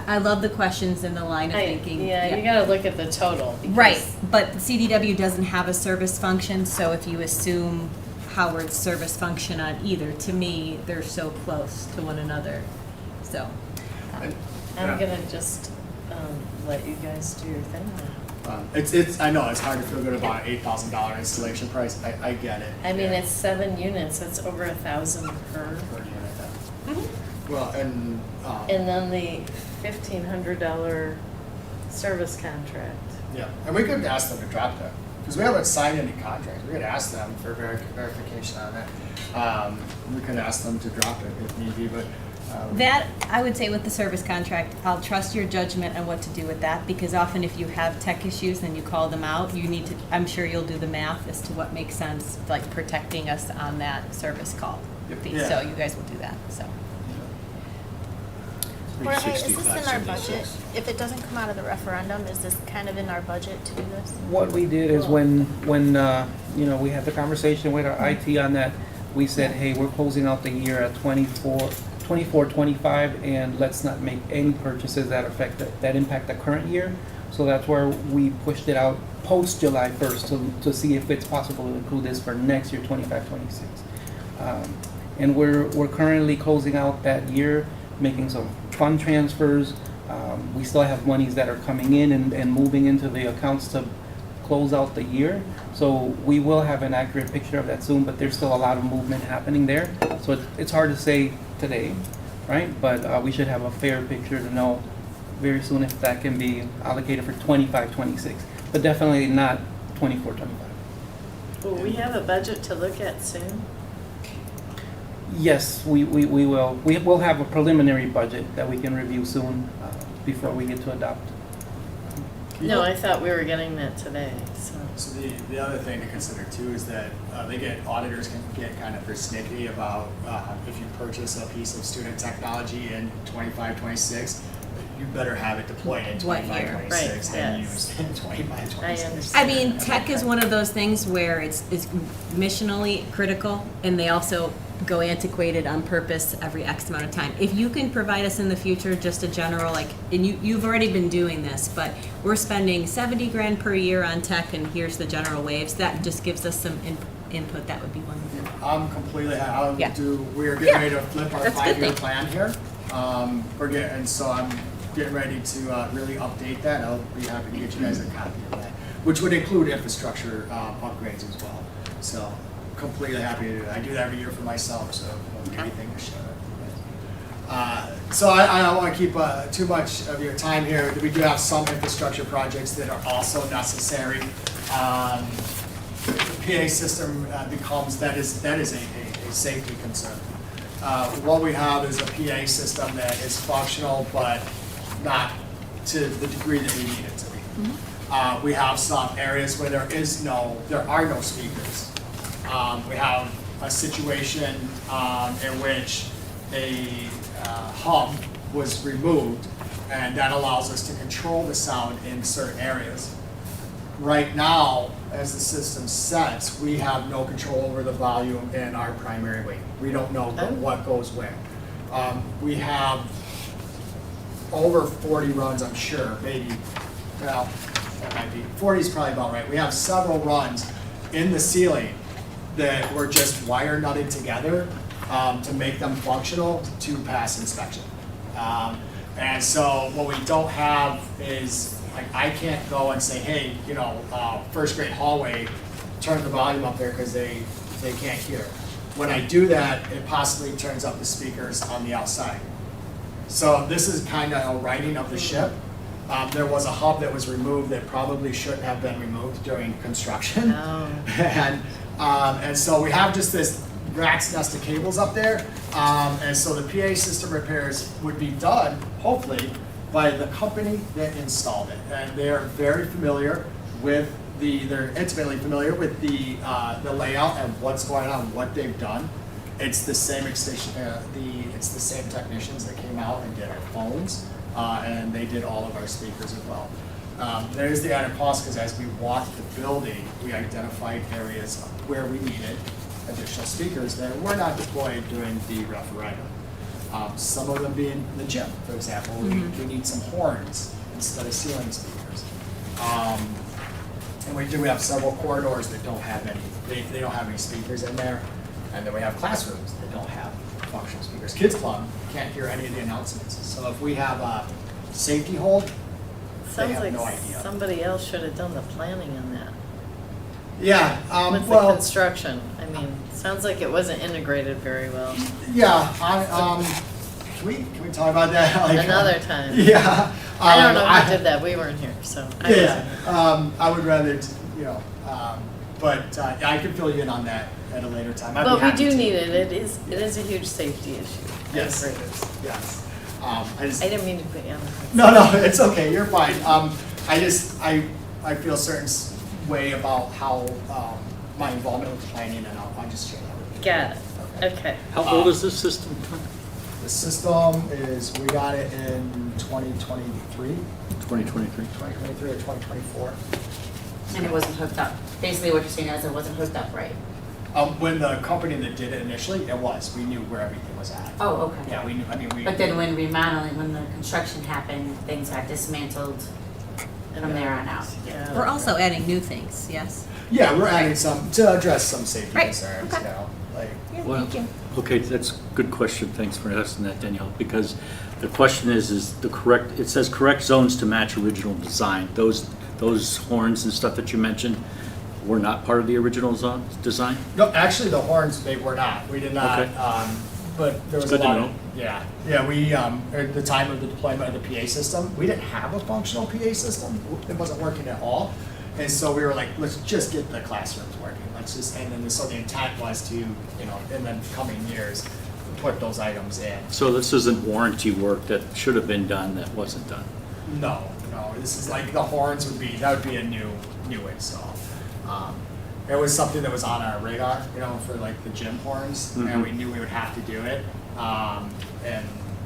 I love the questions and the line of thinking. Yeah, you gotta look at the total. because- Right, but the CDW doesn't have a service function, so if you assume Howard's service function on either, to me, they're so close to one another, so. And- I'm yeah. gonna just, let you guys do your thing now. It's, I know, it's hard to feel good about an $8,000 installation price, I get it. I mean, Yeah. it's 7 units, it's over 1,000 per. Per unit, well, and, And then the $1,500 service contract. yeah, and we could ask them to drop that, because we haven't signed any contracts, we could ask them for verification on that. We could ask them to drop it if need be, but. That, I would say with the service contract, I'll trust your judgment on what to do with that, because often if you have tech issues and you call them out, you need to, I'm sure you'll do the math as to what makes sense, like protecting us on that service call fee. Yeah. So you guys will do that, so. Jorge, is this in our 365, budget? If it doesn't come out of the referendum, is this kind of in our budget to do this? What we did is when you know, we had the conversation with our IT on that, we said, hey, we're closing out the year at 24, 25, and let's not make any purchases that impact the current year. So that's where we pushed it out post July 1st to see if it's possible to include this for next year, 25, 26. And we're currently closing out that year, making some fund transfers. We still have monies that are coming in and moving into the accounts to close out the year. So we will have an accurate picture of that soon, but there's still a lot of movement happening there. So it's hard to say today, right? But we should have a fair picture to know very soon if that can be allocated for 25, 26, but definitely not 24, 25. Will we have a budget to look at soon? Yes, we will. We will have a preliminary budget that we can review soon before we get to adopt. No, I thought we were getting that today, so. So the other thing to consider too is that auditors can get kind of persnickety about if you purchase a piece of student technology in 25, 26, you better have it deployed in What 25, year? 26 Right, and yes. used in 25, 26. I understand. I mean, tech is one of those things where it's missionally critical, and they also go antiquated on purpose every X amount of time. If you can provide us in the future just a general, like, and you've already been doing this, but we're spending 70 grand per year on tech, and here's the general waves, that just gives us some input, that would be wonderful. I'm completely, Yeah. we're getting ready to flip our That's a good 5-year thing. plan here. So I'm getting ready to really update that. I'll be happy to get you guys a copy of that, which would include infrastructure upgrades as well. So completely happy to do that. I do that every year for myself, so anything to share. So I don't want to keep too much of your time here. We do have some infrastructure projects that are also necessary. The PA system becomes, that is a safety concern. What we have is a PA system that is functional, but not to the degree that we need it to be. We have some areas where there are no speakers. We have a situation in which a hub was removed, and that allows us to control the sound in certain areas. Right now, as the system sets, we have no control over the volume in our primary wing. We don't know what goes where. We have over 40 runs, I'm sure, maybe, well, that might be, 40 is probably about right. We have several runs in the ceiling that were just wire nutted together to make them functional to pass inspection. And so what we don't have is, like, I can't go and say, hey, you know, first grade hallway, turn the volume up there because they can't hear. When I do that, it possibly turns up the speakers on the outside. So this is kind of a righting of the ship. There was a hub that was removed that probably shouldn't have been removed during construction. Oh. And so we have just this rat's nest of cables up there. And so the PA system repairs would be done, hopefully, by the company that installed it. And they're very familiar with they're intimately familiar with the layout and what's going on, what they've done. It's the same extension, it's the same technicians that came out and did our phones, and they did all of our speakers as well. There's the added cost, because as we walked the building, we identified areas where we needed additional speakers that were not deployed during the referendum. Some of them being the gym, for example, we need some horns instead of ceiling speakers. And we have several corridors that don't have any, they don't have any speakers in there. And then we have classrooms that don't have functional speakers. Kids Club can't hear any of the announcements. So if we have a safety hold, they Sounds have like no idea. somebody else should have done the planning on that. Yeah, With the well, construction, I mean, sounds like it wasn't integrated very well. yeah, can we talk about that? Like, Another time. Yeah. I don't know who did that, we weren't here, so. I Yeah, I would rather, but I can fill you in on that at a later time. I'd be But we happy do to. need it, it is a huge safety issue. I Yes, agree. it is, yes. I didn't mean to put you on the hot No, it's okay, you're fine. I feel a certain way about how, my involvement with planning, and I'll just share that with you. Got it, okay. How old is this system? The system is, we got it in 2023, 2023. 2023 or 2024. And it wasn't hooked up. Basically what you're saying is it wasn't hooked up right. When the company that did it initially, it was, we knew where everything was at. Oh, okay. Yeah, we knew, we. But then when remodeling, when the construction happened, things got dismantled from there on out. Yeah. We're also adding new things, yes? Yeah, we're adding some, to address some safety Right, concerns, okay. like. Yeah, Well, thank you. okay, that's a good question. Thanks for asking that, Danielle, because the question is the correct, it says correct zones to match original design. Those horns and stuff that you mentioned were not part of the original design? No, actually, the horns, they were not, we did not, Okay. but there was It's a good to lot of. know. Yeah, we, at the time of the deployment of the PA system, we didn't have a functional PA system, it wasn't working at all. And so we were like, let's just get the classrooms working, and then, so the intent was to, in the coming years, put those items in. So this isn't warranty work that should have been done that wasn't done? No, this is like, the horns that would be a new install. It was something that was on our radar, for like the gym horns, and we knew we would have to do it.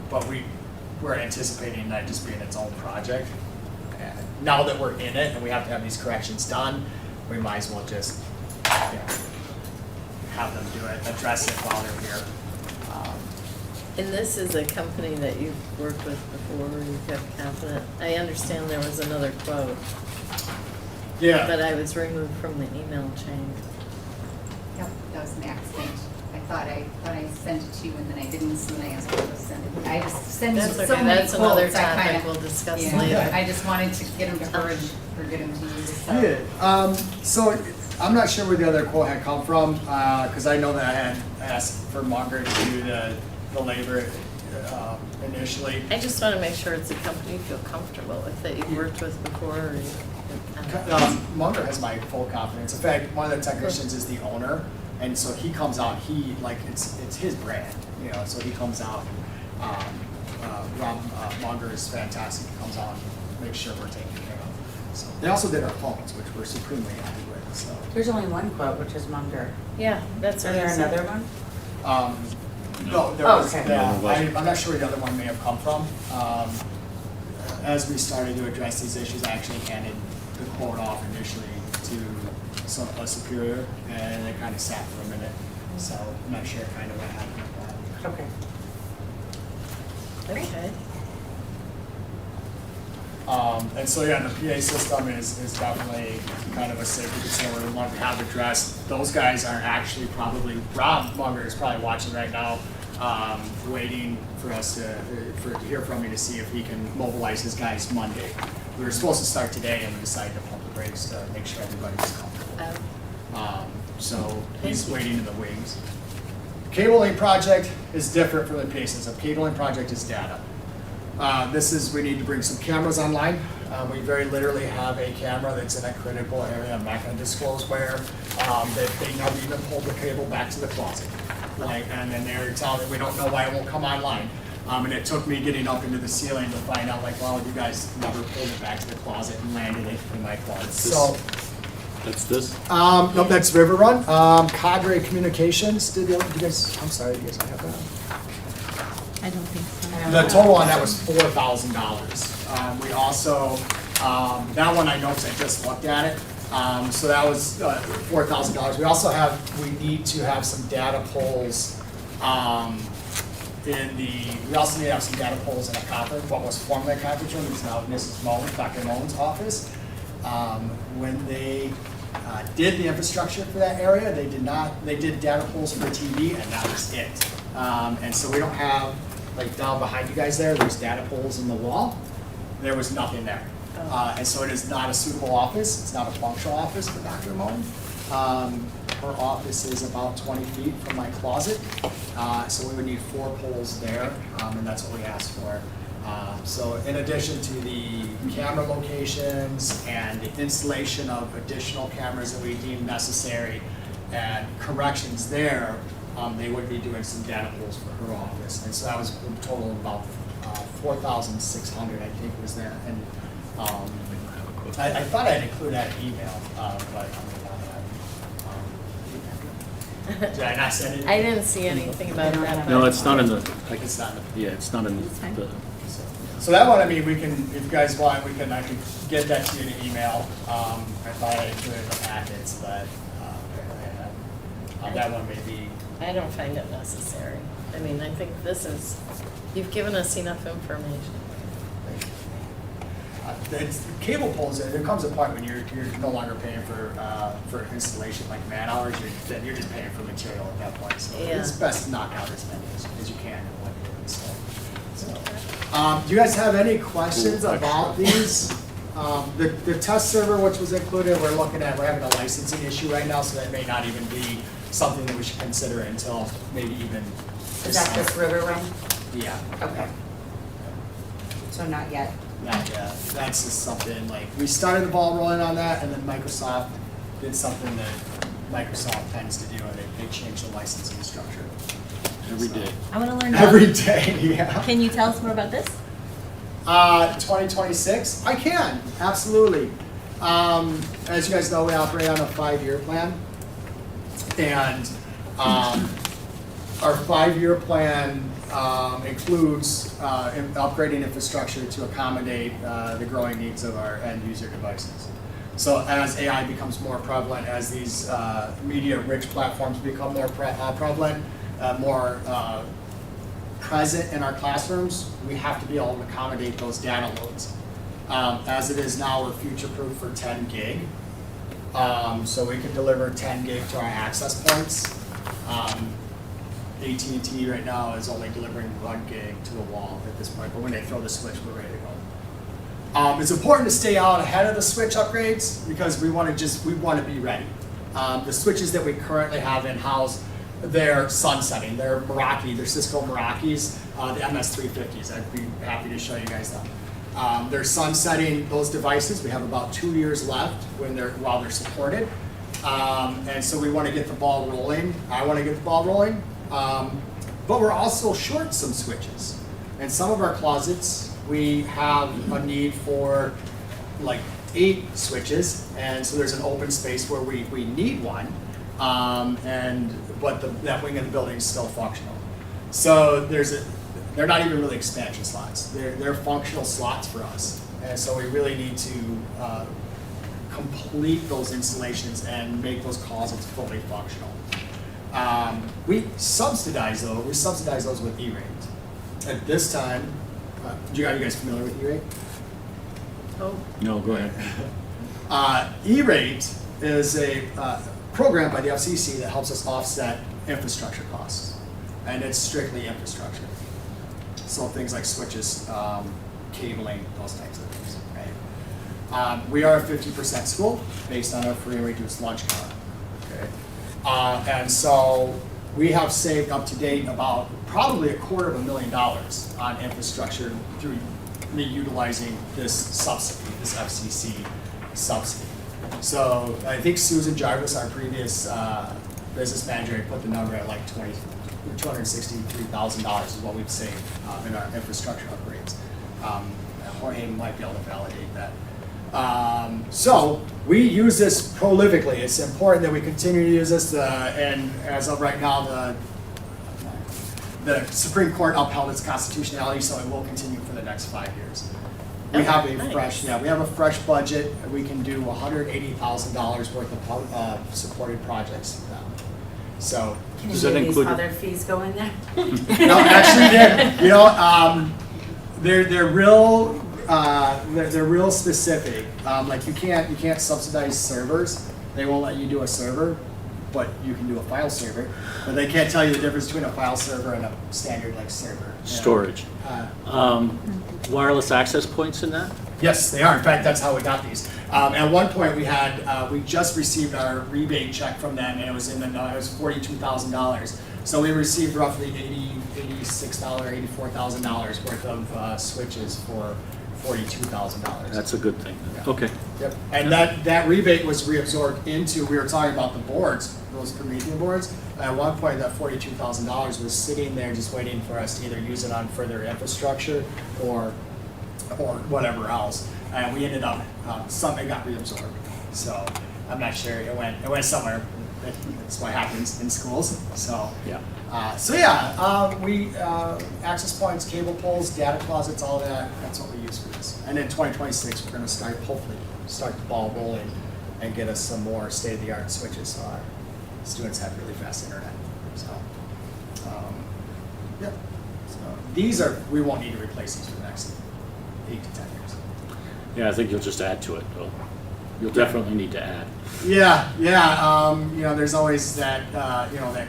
But we were anticipating that just being its own project. And now that we're in it and we have to have these corrections done, we might as well just, have them do it, address it while they're here. And this is a company that you've worked with before, you kept confident. I understand there was another quote, Yeah. but I was removed from the email chain. Yep, that was an accident. I thought I sent it to you and then I didn't, so then I asked her to send it. I was sending That's so okay, many that's another quotes, I topic kinda- we'll discuss yeah, later. I just wanted to get them to her and her get them to you, so. Yeah, so I'm not sure where the other quote had come from, because I know that I had asked for Munger to do the labor initially. I just want to make sure it's a company you feel comfortable with, that you've worked with before. Or Munger has my full confidence. In fact, one of the technicians is the owner, and so he comes out, it's his brand, so he comes out. Rob Munger is fantastic, he comes out and makes sure we're taken care of. So they also did our phones, which we're supremely happy with, so. There's only one quote, which is Munger. Yeah, that's Is what there I said. another one? No, there Oh, was, okay. I'm not sure where the other one may have come from. As we started to address these issues, I actually handed the quote off initially to a superior, and it kind of sat for a minute. So I'm not sure kind of what happened with that. Okay. Okay. And so, yeah, the PA system is definitely kind of a safety concern we want to have addressed. Those guys are actually probably, Rob Munger is probably watching right now, waiting for us to hear from me to see if he can mobilize his guys Monday. We were supposed to start today and we decided to pump the brakes to make sure everybody's comfortable. So he's waiting in the wings. Cabling project is different from the PA system. Cabling project is data. This is, we need to bring some cameras online. We very literally have a camera that's in a critical area. I'm not gonna disclose where. They never even pulled the cable back to the closet. Like, and then they're telling me, we don't know why it won't come online. And it took me getting up into the ceiling to find out, like, well, you guys never pulled it back to the closet and landed it in my closet. So, That's this? nope, that's River Run. Cadre Communications, did you guys, I'm sorry, you guys don't have that? I don't think so. The total on that was $4,000. We also, that one I know because I just looked at it. So that was $4,000. We also we need to have some data polls we also need to have some data polls in a conference, what was formerly a conference room, is now Mrs. Moen, Dr. Moen's office. When they did the infrastructure for that area, they did data polls for TV and that was it. And so we don't have, like down behind you guys there's data polls in the wall. There was nothing there. And so it is not a suitable office. It's not a functional office for Dr. Moen. Her office is about 20 feet from my closet. So we would need 4 poles there, and that's what we asked for. So in addition to the camera locations and the installation of additional cameras that we deem necessary and corrections there, they would be doing some data polls for her office. And so that was a total of about 4,600, I think was there. And I thought I'd include that in email, but did I not send it? I didn't see anything about that. No, it's not in the, It's not in the yeah, it's not in fine. the, So that one, I mean, we can, if you guys want, I can get that to you in an email. I thought I included it in the packets, but apparently I haven't. That one may be, I don't find it necessary. I mean, I think you've given us enough information. it's cable poles, there comes a point when you're no longer paying for installation like man hours, then you're just paying for material at that point. So Yeah. it's best to knock out as many as you can in one day. So, do you guys have any questions about these? The test server, which was included, we're having a licensing issue right now, so that may not even be something that we should consider until maybe even. Is that this River Run? Yeah. Okay. So not yet. Not yet. That's just something like, we started the ball rolling on that, and then Microsoft did something that Microsoft tends to do, and they changed the licensing structure. every day. I want to learn more. Every day, yeah. Can you tell us more about this? 2026, I can, absolutely. As you guys know, we operate on a 5-year plan. And our 5-year plan includes upgrading infrastructure to accommodate the growing needs of our end user devices. So as AI becomes more prevalent, as these media-rich platforms become more prevalent, more present in our classrooms, we have to be able to accommodate those data loads. As it is now, we're future-proof for 10 gig. So we can deliver 10 gig to our access points. AT&T right now is only delivering 1 gig to the wall at this point, but when they throw the switch, we're ready to go. It's important to stay out ahead of the switch upgrades because we want to be ready. The switches that we currently have in-house, they're sunsetting. They're Meraki, they're Cisco Merakis, the MS350s. I'd be happy to show you guys them. They're sunsetting those devices. We have about 2 years left while they're supported. And so we want to get the ball rolling. I want to get the ball rolling. But we're also short some switches. In some of our closets, we have a need for like 8 switches. And so there's an open space where we need one. But that wing of the building is still functional. So they're not even really expansion slots. They're functional slots for us. And so we really need to complete those installations and make those closets fully functional. We subsidize those with E-rate. At this time, are you guys familiar with E-rate? Oh, No, go ahead. E-rate is a program by the FCC that helps us offset infrastructure costs, and it's strictly infrastructure. So things like switches, cabling, those types of things, right? We are a 50% school based on our free and reduced lunch card, okay? And so we have saved up to date about probably $250,000 on infrastructure through me utilizing this subsidy, this FCC subsidy. So I think Susan Jarvis, our previous business manager, had put the number at like $263,000 is what we've saved in our infrastructure upgrades. Jorge might be able to validate that. So we use this prolifically. It's important that we continue to use this, and as of right now, the Supreme Court upheld its constitutionality, so it will continue for the next 5 years. We have a nice. we have a fresh budget. We can do $180,000 worth of supported projects now. So, Can Does any that of these include- other fees go in there? no, actually, they're real specific. Like you can't subsidize servers. They won't let you do a server, but you can do a file server. But they can't tell you the difference between a file server and a standard like server. you know. Storage. Wireless access points in that? Yes, they are. In fact, that's how we got these. At one point, we just received our rebate check from them, and it was it was $42,000. So we received roughly $84,000 worth of switches for $42,000. That's a good thing. Yeah. Okay. Yep. And that rebate was reabsorbed into, we were talking about the boards, those Promethean boards. At one point, that $42,000 was sitting there just waiting for us to either use it on further infrastructure or whatever else. And we ended up, something got reabsorbed. So I'm not sure, it went somewhere. That's what happens in schools, so. Yeah. We, access points, cable pulls, data closets, all that, that's what we use for this. And in 2026, we're gonna hopefully start the ball rolling and get us some more state-of-the-art switches so our students have really fast internet, so. Yep, so we won't need to replace these for the next 8 to 10 years. Yeah, I think you'll just add to it, though. You'll definitely need to add. Yeah, there's always that, that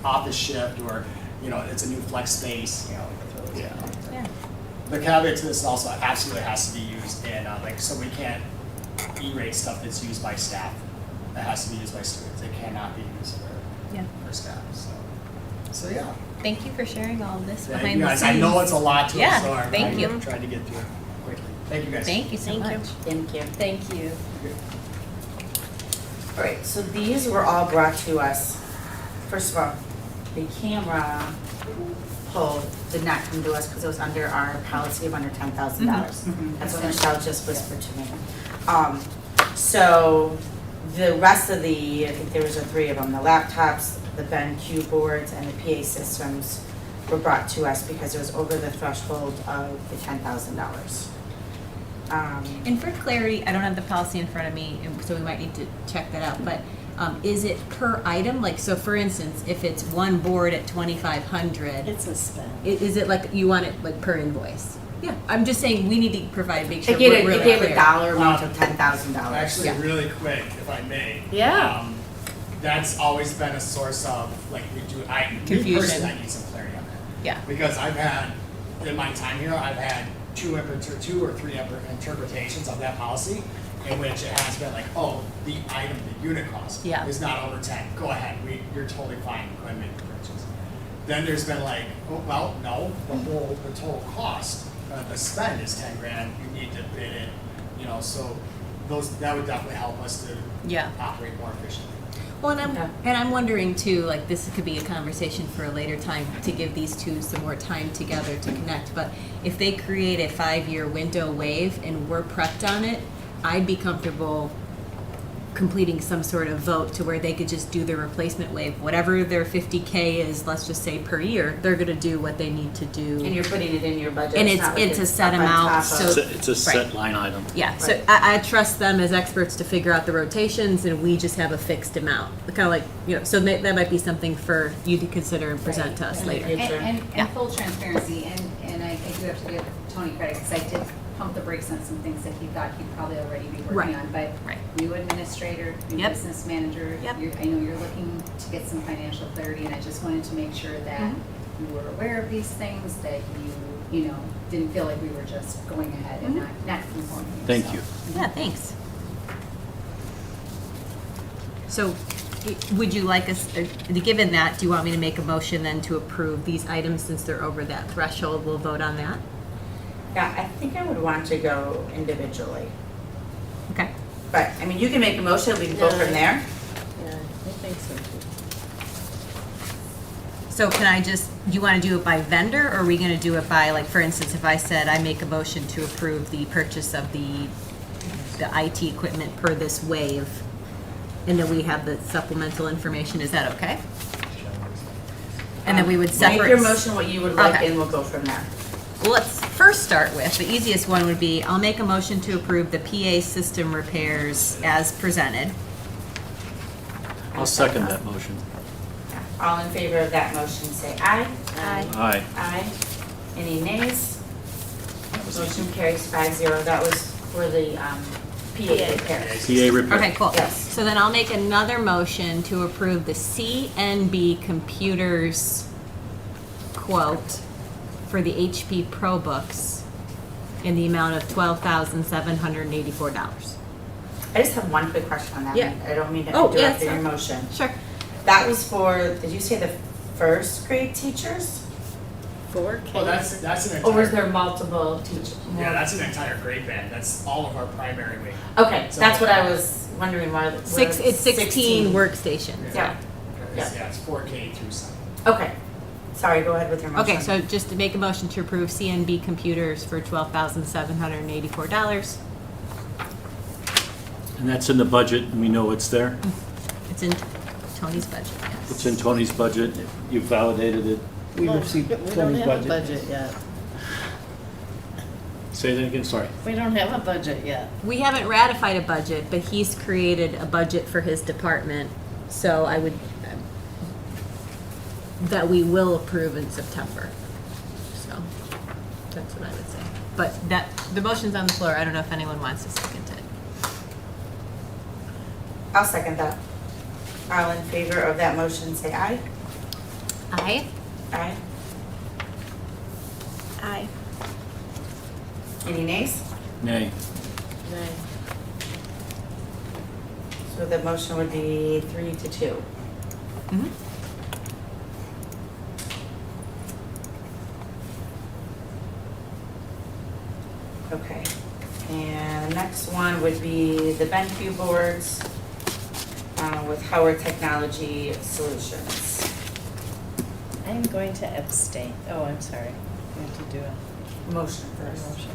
office shift or, it's a new flex space, Yeah. Yeah. The caveat to this also absolutely has to be used in, so we can't E-rate stuff that's used by staff. That has to be used by students. It cannot be used Yeah. for staff, so yeah. Thank you for sharing all of this Thank behind you the guys. scenes. I know it's a lot to Yeah, absorb. thank I you. tried to get through it quickly. Thank you guys. Thank you so Thank you. much. Thank you. thank you. All right, so these were all brought to us. First of all, the camera pull did not come to us because it was under our policy of under $10,000. That's what Michelle just whispered to me. So the rest of I think there was 3 of them, the laptops, the BenQ boards, and the PA systems were brought to us because it was over the threshold of the $10,000. And for clarity, I don't have the policy in front of me, and so we might need to check that out, but is it per item? Like, so for instance, if it's one board at $2,500, It's a spend. is it like, you want it like per invoice? Yeah, I'm just saying, we need to make sure It gave, we're really it gave clear. a dollar amount of $10,000. Actually, Yeah. really quick, if I may. Yeah. That's always been a source of, me Confusion. personally, I need some clarity on that. Yeah. Because I've had, in my time here, I've had 2 or 3 interpretations of that policy in which it has been like, oh, the item, the unit cost Yeah. is not over 10. Go ahead, you're totally fine, go ahead and make the purchase. Then there's been like, oh, well, no, the total cost, the spend is 10 grand, you need to bid it, so that would definitely help us to Yeah. operate more efficiently. Well, and Okay. I'm wondering too, like, this could be a conversation for a later time to give these two some more time together to connect, but if they create a 5-year window wave and we're prepped on it, I'd be comfortable completing some sort of vote to where they could just do the replacement wave. Whatever their 50K is, let's just say per year, they're gonna do what they need to do. And you're putting it in your budget. And not like it's a set up on amount, top so- of- It's a set line item. Yeah, so Right. I trust them as experts to figure out the rotations, and we just have a fixed amount. Kind of like, so that might be something for you to consider and present to us Right. later. Sure. And Yeah. full transparency, and I do have to give Tony credit, because I did pump the brakes on some things that he thought he'd probably already be Right. working on. But Right. new administrator, new Yep. business manager, Yep. I know you're looking to get some financial clarity, and I just wanted to make sure that Mhm. you were aware of these things, that you know, didn't feel like we were just going ahead and not conforming. Thank So- you. Yeah, thanks. So, would you like us, given that, do you want me to make a motion then to approve these items since they're over that threshold? We'll vote on that? Yeah, I think I would want to go individually. Okay. But, I mean, you can make a motion, we can go from there. Yeah, I think so too. So can I just, do you want to do it by vendor, or are we going to do it by, like, for instance, if I said I make a motion to approve the purchase of the IT equipment per this wave, and then we have the supplemental information, is that okay? And then we would separate. Make your motion what you would like, Okay. and we'll go from there. Well, let's first start with, the easiest one would be, I'll make a motion to approve the PA system repairs as presented. I'll second that motion. All in favor of that motion, say aye. Aye. Aye. Aye. Any nays? That was Motion carries 5-0. That was for the PA repairs. PA repair. Okay, cool. Yes. So then I'll make another motion to approve the CNB Computers quote for the HP ProBooks in the amount of $12,784. I just have one quick question on that. Yeah. I don't mean to Oh, yeah, interrupt your sorry. motion. Sure. That was for, did you say the first grade teachers? 4K. Well, that's an Or was entire, there multiple teachers? yeah, that's an entire grade band. That's all of our primary wing. Okay, So- that's what I was wondering why. It's 16 workstations. Yeah. Yeah, it's 4K through 7. Okay. Sorry, go ahead with your motion. Okay, so just to make a motion to approve CNB Computers for $12,784. And that's in the budget, and we know it's there. It's in Tony's budget, yes. It's in Tony's budget. You validated it. We received We don't Tony's have a budget. budget yet. Say that again, sorry. We don't have a budget yet. We haven't ratified a budget, but he's created a budget for his department, so I would, that we will approve in September. So, that's what I would say. But that, the motion's on the floor, I don't know if anyone wants to second it. I'll second that. All in favor of that motion, say aye. Aye? Aye. Aye. Any nays? Nay. Nay. So the motion would be 3-2. Mhm. Okay. And the next one would be the BenQ boards with Howard Technology Solutions. I'm going to abstain. Oh, I'm sorry. We have to do a Motion first. motion.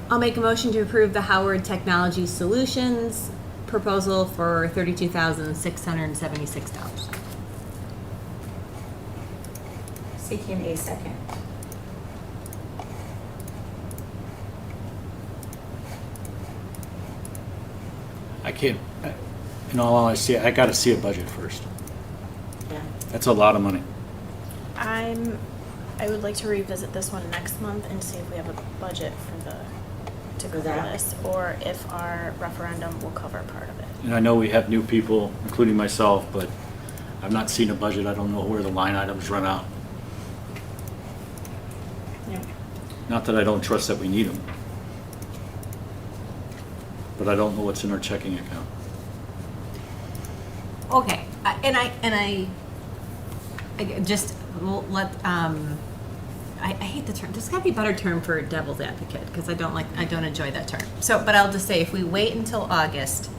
I'll make a motion to approve the Howard Technology Solutions proposal for $32,676. Seeking a second. I can't, in all honesty, I gotta see a budget first. Yeah. That's a lot of money. I would like to revisit this one next month and see if we have a budget to For cover that? this, or if our referendum will cover part of it. And I know we have new people, including myself, but I've not seen a budget. I don't know where the line items run out. Yeah. Not that I don't trust that we need them. But I don't know what's in our checking account. Okay, I hate the term, there's gotta be a better term for devil's advocate, because I don't enjoy that term. So, but I'll just say, if we wait until August,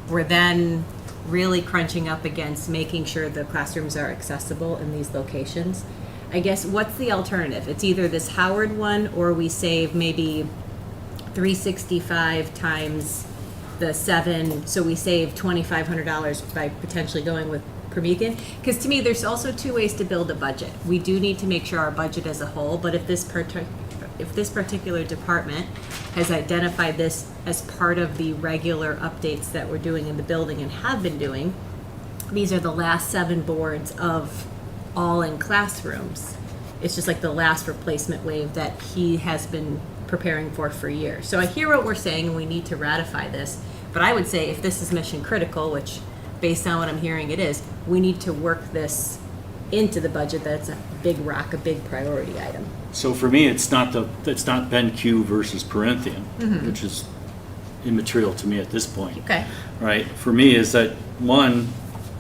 we're then really crunching up against making sure the classrooms are accessible in these locations. I guess, what's the alternative? It's either this Howard one, or we save maybe 365 times the 7, so we save $2,500 by potentially going with Promethean. Because to me, there's also two ways to build a budget. We do need to make sure our budget as a whole, but if this particular department has identified this as part of the regular updates that we're doing in the building and have been doing, these are the last 7 boards of all in classrooms. It's just like the last replacement wave that he has been preparing for years. So I hear what we're saying, and we need to ratify this. But I would say if this is mission critical, which based on what I'm hearing it is, we need to work this into the budget. That's a big rock, a big priority item. So for me, it's not BenQ versus Perinthian, which is immaterial to me at this point. Okay. Right? For me is that, one,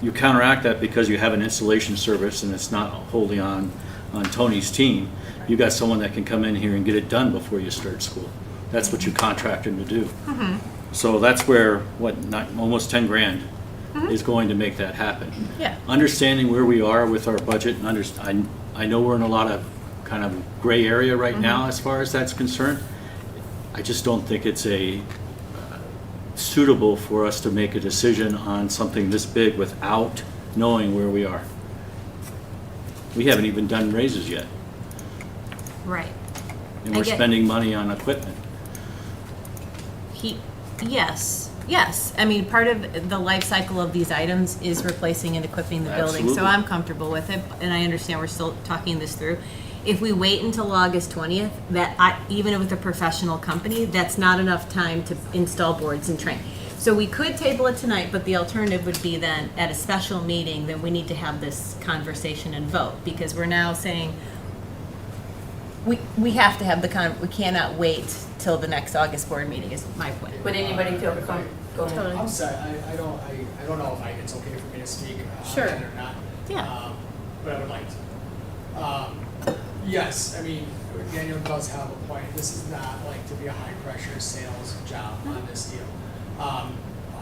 you counteract that because you have an installation service and it's not wholly on Tony's team. You got someone that can come in here and get it done before you start school. That's what you contract him to do. So that's where, almost 10 grand is going to make that happen. Yeah. Understanding where we are with our budget, and I know we're in a lot of kind of gray area right now as far as that's concerned. I just don't think it's suitable for us to make a decision on something this big without knowing where we are. We haven't even done raises yet, Right. and I we're get- spending money on equipment. Yes. I mean, part of the life cycle of these items is replacing and equipping the building, so Absolutely. I'm comfortable with it, and I understand we're still talking this through. If we wait until August 20th, even with a professional company, that's not enough time to install boards and train. So we could table it tonight, but the alternative would be then, at a special meeting, then we need to have this conversation and vote, because we're now saying, we have to have we cannot wait till the next August board meeting, is my point. Would anybody feel comfortable? Go ahead. Tony. I'm sorry, I don't know if it's okay for me to speak on Sure. that or not. Yeah. But I would like to. Yes, I mean, Daniel does have a point. This is not like to be a high-pressure sales job on this deal.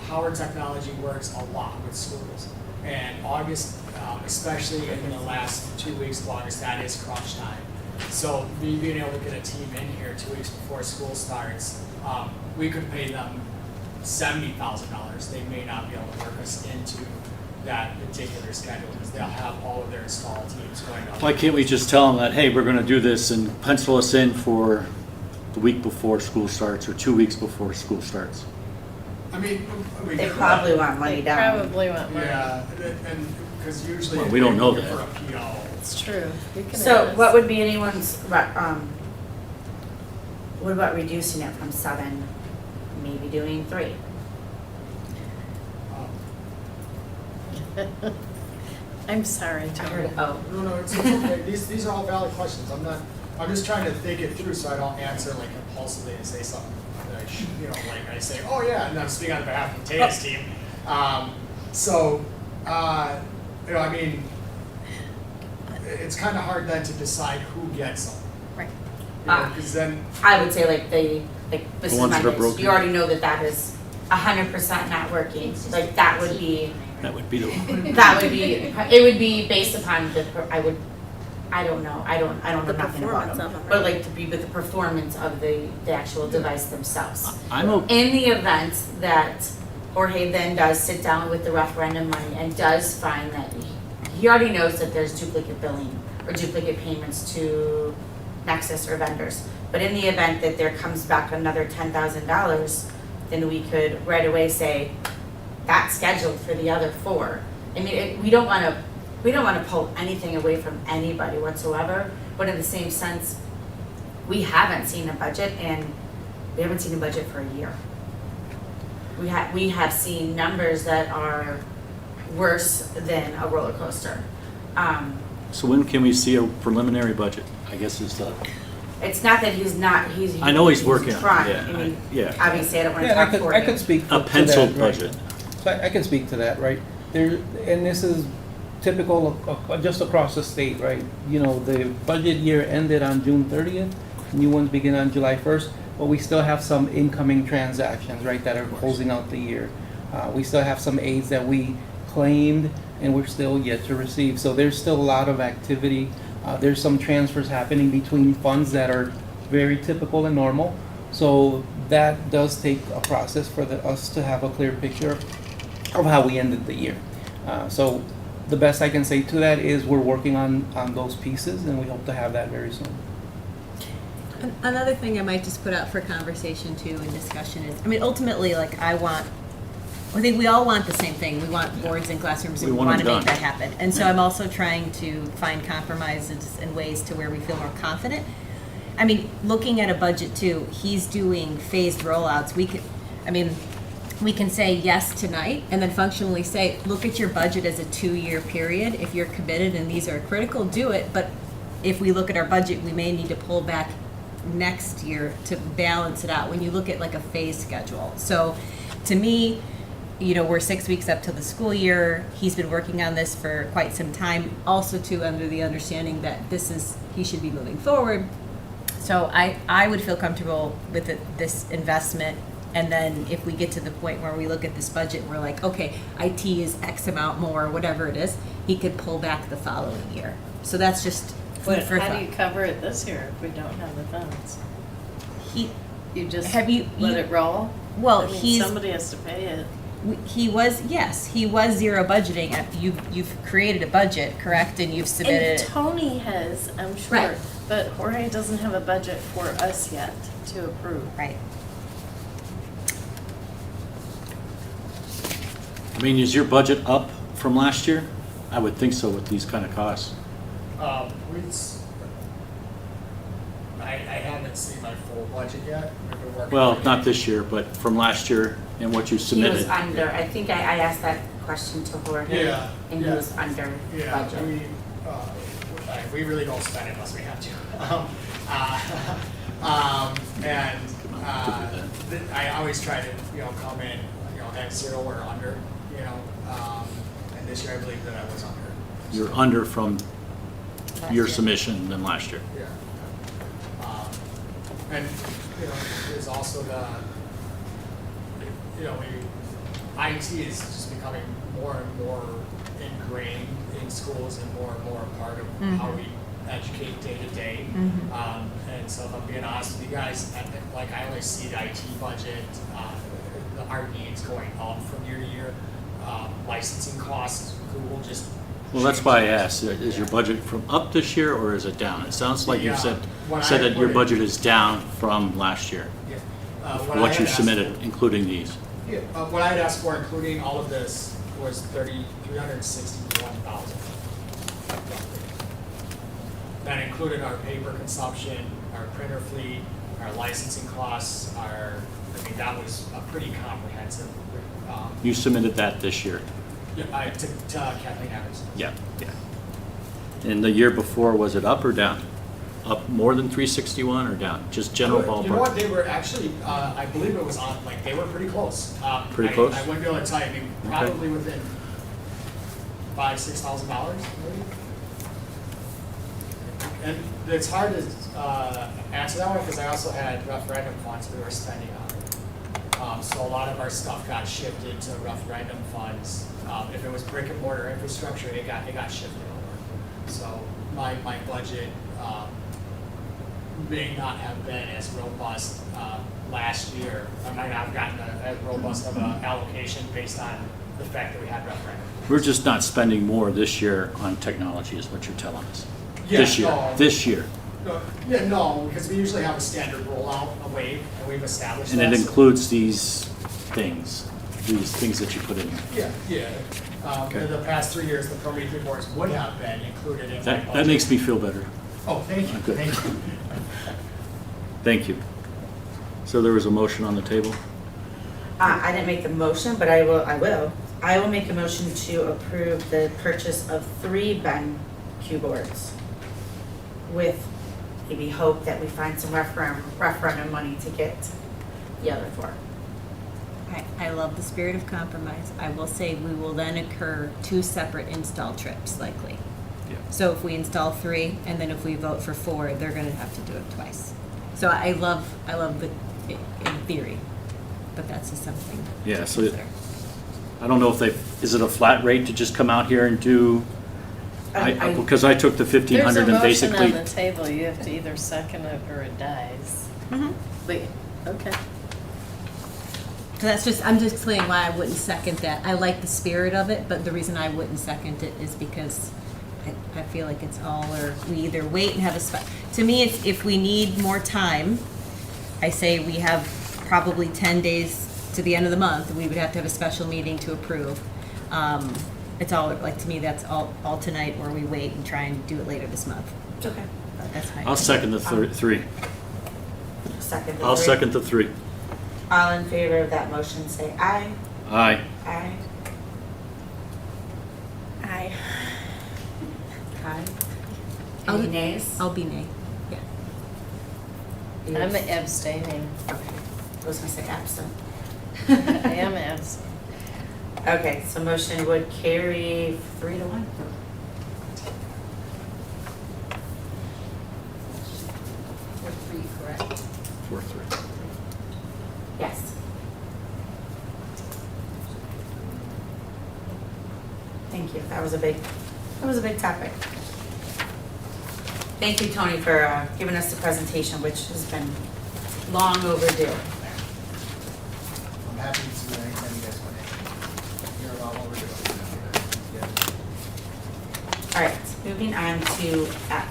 Howard Technology works a lot with schools. And August, especially in the last 2 weeks of August, that is crunch time. So me being able to get a team in here 2 weeks before school starts, we could pay them $70,000. They may not be able to work us into that particular schedule because they'll have all of their install teams going up. Why can't we just tell them that, hey, we're gonna do this and pencil us in for the week before school starts or 2 weeks before school starts? I mean, we They could. probably want money They down. probably want money. Yeah, and because usually. Well, we don't know if that. For a PO. It's true. We can So ask. what would be anyone's, what about reducing it from 7, maybe doing 3? I'm sorry, I Tony. heard, oh, No, it's okay. These are all valid questions. I'm just trying to think it through so I don't answer like impulsively and say something that I should, like I say, oh yeah, and I'm speaking on behalf of Taya's team. I mean, it's kind of hard then to decide who gets them. Right. Because then, I would say like this is ones my that are list. broken. You already know that is 100% not working. Like that would be, That would be the one. it would be based upon I don't know The nothing about performance them. of them, But right? like to be with the performance of the actual device themselves. I'm okay. In the event that Jorge then does sit down with the referendum money and does find that he already knows that there's duplicate billing or duplicate payments to Nexus or vendors. But in the event that there comes back another $10,000, then we could right away say, that's scheduled for the other 4. I mean, we don't wanna pull anything away from anybody whatsoever, but in the same sense, we haven't seen a budget and we haven't seen a budget for a year. We have seen numbers that are worse than a roller coaster. So when can we see a preliminary budget? I guess is the, It's not that he's I know he's working on it, trying. yeah, I mean, yeah. obviously I don't wanna Yeah, talk for I you. could speak a to that, penciled right? budget. So I can speak to that, right? And this is typical of just across the state, right? The budget year ended on June 30th, new ones begin on July 1st, but we still have some incoming transactions, right, that are closing out the year. We still have some aids that we claimed and we're still yet to receive. So there's still a lot of activity. There's some transfers happening between funds that are very typical and normal. So that does take a process for us to have a clear picture of how we ended the year. So the best I can say to that is we're working on those pieces and we hope to have that very soon. Another thing I might just put out for conversation too and discussion is, I mean, ultimately, like, I want I think we all want the same thing. We want boards in classrooms and We we want want to them make done. that happen. And so I'm also trying to find compromises and ways to where we feel more confident. I mean, looking at a budget too, he's doing phased rollouts. We can say yes tonight and then functionally say, look at your budget as a 2-year period. If you're committed and these are critical, do it. But if we look at our budget, we may need to pull back next year to balance it out when you look at like a phase schedule. So to me, we're 6 weeks up to the school year. He's been working on this for quite some time, also too under the understanding that he should be moving forward. So I would feel comfortable with this investment. And then if we get to the point where we look at this budget, and we're like, okay, IT is X amount more, whatever it is, he could pull back the following year. So that's just food But for how thought. do you cover it this year if we don't have the funds? He, You just Have you- let you- it roll? well, I mean, he's, somebody has to pay it. he was zero budgeting. You've created a budget, correct? And you've submitted. And Tony has, I'm sure, Right. but Jorge doesn't have a budget for us yet to approve. Right. I mean, is your budget up from last year? I would think so with these kind of costs. I haven't seen my full budget yet. We've been working Well, on not it. this year, but from last year and what you He was submitted. under, I think I asked that question to Jorge. Yeah, And he yeah. was under Yeah, budget. we really don't spend it unless we have to. I always try to, come in, at 0 or under, and this year I believe that I was under. You're under from Last your year. submission than last year. Yeah. And, there's also IT is just becoming more and more ingrained in schools and more a part of how we educate day to day. And so if I'm being honest with you guys, I always see the IT budget, our needs going up from year to year. Licensing costs, Google just. Well, that's why I asked, is your budget from up this year or is it down? It sounds like you Yeah, said when that I your put it- budget is down from last year, Yeah. what you submitted, including these. Yeah, what I had asked for, including all of this, was $361,000. That included our paper consumption, our printer fleet, our licensing costs, that was a pretty comprehensive. You submitted that this year. Yeah, to Kathleen Evans. Yeah. And the year before, was it up or down? Up more than 361 or down? Just general You know what, ballpark? they were actually, I believe it was on, they were pretty close. Pretty close? I wouldn't be able to tell you, probably within $5,000-6,000 maybe. And it's hard to answer that one because I also had referendum funds we were spending on. So a lot of our stuff got shifted to referendum funds. If it was brick and mortar infrastructure, it got shifted over. So my budget may not have been as robust last year. I might not have gotten as robust of an allocation based on the fact that we had referendum. We're just not spending more this year on technology is what you're telling us. Yeah, This year, no. this year. No, because we usually have a standard rollout, a wave, and we've established And that. it so- includes these things that you put in here. Yeah. Okay. In the past 3 years, the permitting reports would have been included in my budget. That makes me feel better. Oh, thank you, Good. thank you. Thank you. So there was a motion on the table? I didn't make the motion, but I will. I will make a motion to approve the purchase of 3 BenQ boards with maybe hope that we find some referendum money to get the other 4. I love the spirit of compromise. I will say we will then incur 2 separate install trips likely. Yeah. So if we install 3 and then if we vote for 4, they're gonna have to do it twice. So I love the, in theory, but that's just something. to Yeah, so consider. I don't know if is it a flat rate to just come out here and do? Because I took the 1,500 and There's a basically. motion on the table, you have to either second it or it dies. Mhm. But, okay. So I'm just explaining why I wouldn't second that. I like the spirit of it, but the reason I wouldn't second it is because I feel like it's all or we either wait and have to me, it's if we need more time, I say we have probably 10 days to the end of the month, we would have to have a special meeting to approve. It's all, like, to me, that's all tonight, or we wait and try and do it later this month. Okay. But that's fine. I'll second the three. Second. I'll second the three. All in favor of that motion, say aye. Aye. Aye. Aye. Aye. I'll- Any nays? I'll be nay. Yeah. I'm abstaining. Okay, I was gonna say absent. I am abstaining. Okay, so motion would carry 3-1. We're three, correct? 4-3. Yes. Thank you, that was a big topic. Thank you, Tony, for giving us the presentation, which has been long overdue. I'm happy to see anything you guys want to hear about what we're doing. All right, moving on to F.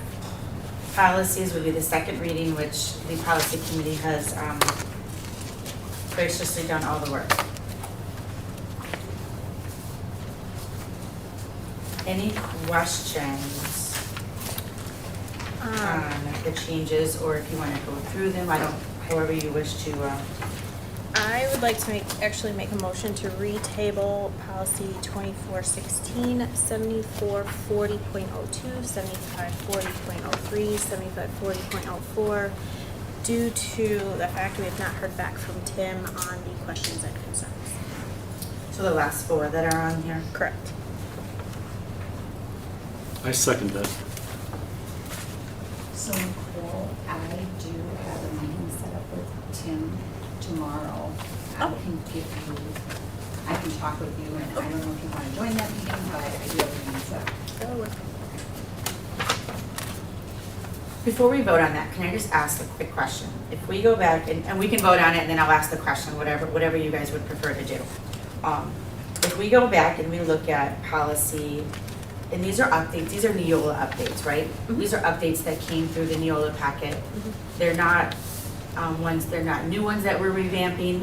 Policies would be the second reading, which the policy committee has graciously done all the work. Any questions on the changes, or if you want to go through them, however you wish to, I would like to make a motion to retable policy 2416, 7440.02, 7540.03, 7540.04, due to the fact we have not heard back from Tim on the questions and concerns. so the last four that are on here. Correct. I second that. So Nicole, I do have a meeting set up with Tim tomorrow. I can talk with you, and I don't know if you want to join that meeting, but I do have a meeting set up. That'll work. Before we vote on that, can I just ask a quick question? If we go back, and we can vote on it, and then I'll ask the question, whatever you guys would prefer to do. If we go back and we look at policy, and these are updates, these are Neola updates, right? Mhm. These are updates that came through the Neola packet. They're not they're not new ones that we're revamping.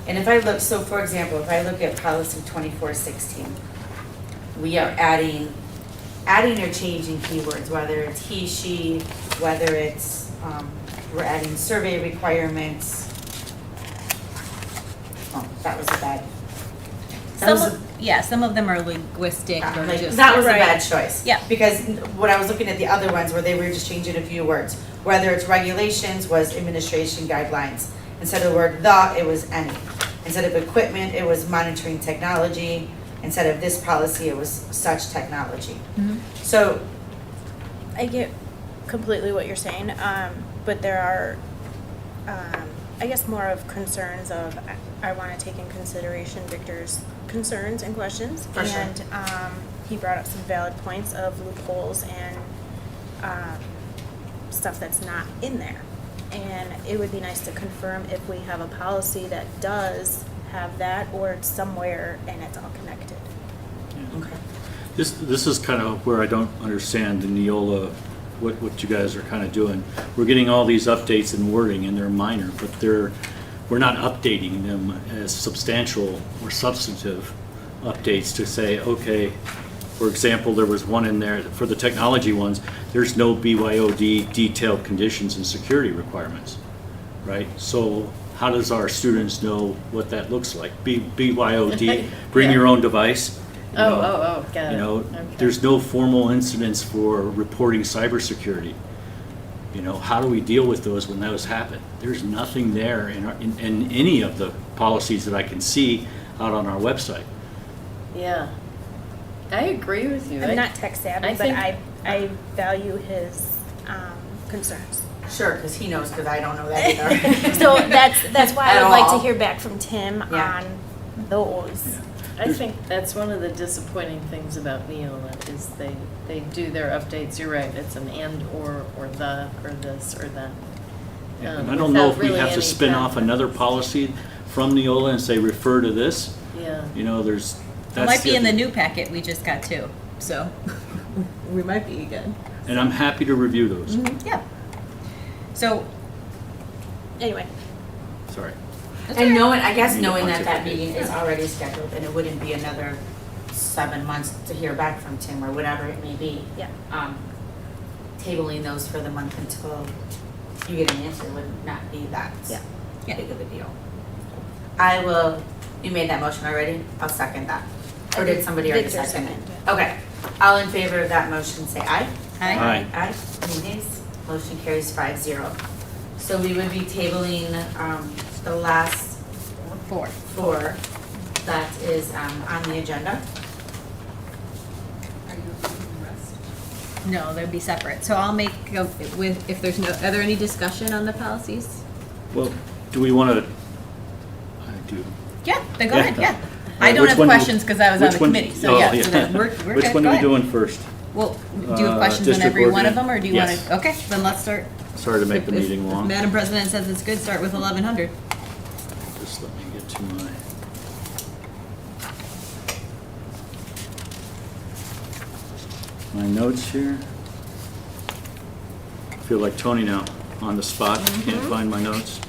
And if I look, so for example, if I look at policy 2416, we are adding or changing keywords, whether it's he, she, whether it's, we're adding survey requirements. Oh, that was a bad. Some of them are linguistic or Like, just. that was a Right. bad choice. Yeah. Because what I was looking at the other ones where they were just changing a few words. Whether it's regulations was administration guidelines. Instead of the word the, it was any. Instead of equipment, it was monitoring technology. Instead of this policy, it was such technology. Mhm. So, I get completely what you're saying, but there are, I guess, more of concerns of, I want to take in consideration Victor's concerns and questions. For sure. And he brought up some valid points of loopholes and stuff that's not in there. And it would be nice to confirm if we have a policy that does have that, or it's somewhere and it's all connected. okay. This is kind of where I don't understand the Neola, what you guys are kind of doing. We're getting all these updates and wording, and they're minor, but we're not updating them as substantial or substantive updates to say, okay, for example, there was one in there, for the technology ones, there's no BYOD detailed conditions and security requirements, right? So how does our students know what that looks like? BYOD, bring Yeah. your own device. you know. Got it. You know, Okay. there's no formal incidents for reporting cybersecurity. You know, how do we deal with those when those happen? There's nothing there in any of the policies that I can see out on our website. Yeah. I agree with you. I'm not tech savvy, I but think- I value his concerns. Sure, because he knows, because I don't know that either. So that's why I At would like all. to hear back from Tim Yeah. on those. I think that's one of the disappointing things about Neola is they do their updates. You're right. It's an and or the or this or that. And I don't know without if we really have to any spin off context. another policy from Neola and say, refer to this. Yeah. You know, It that's might be in the other- new packet we just got too, so we might be good. And I'm happy to review those. Yeah. So, Anyway, Sorry. And knowing, I guess Need a knowing bunch that of that it. meeting is already scheduled and it wouldn't be another 7 months to hear back from Tim or whatever it may be. Yeah. Tabling those for the month until you get an answer would not be that Yeah. Yeah. big of a deal. I will, you made that motion already? I'll second that. Or did somebody already Victor second it? seconded. Okay. All in favor of that motion, say aye. Aye. Aye. Any nays? Motion carries 5-0. So we would be tabling the last 4. 4 that is on the agenda. Are you approving the rest? No, they'd be separate. So I'll make, with, if there's no, are there any discussion on the policies? Well, do we want to, I do. Yeah, then go Yeah. ahead, yeah. I don't Which have one do- questions because I was on which the one- committee, so oh, yeah, so then we're good, Which one go are we ahead. doing first? Well, do you have questions on District every one of Board them, or do you want yes. to? Okay, then let's start. Sorry to make the If- meeting if long. Madam President says it's good, start with 1100. Just let me get to my notes here. I feel like Tony now, on the spot, can't find my notes.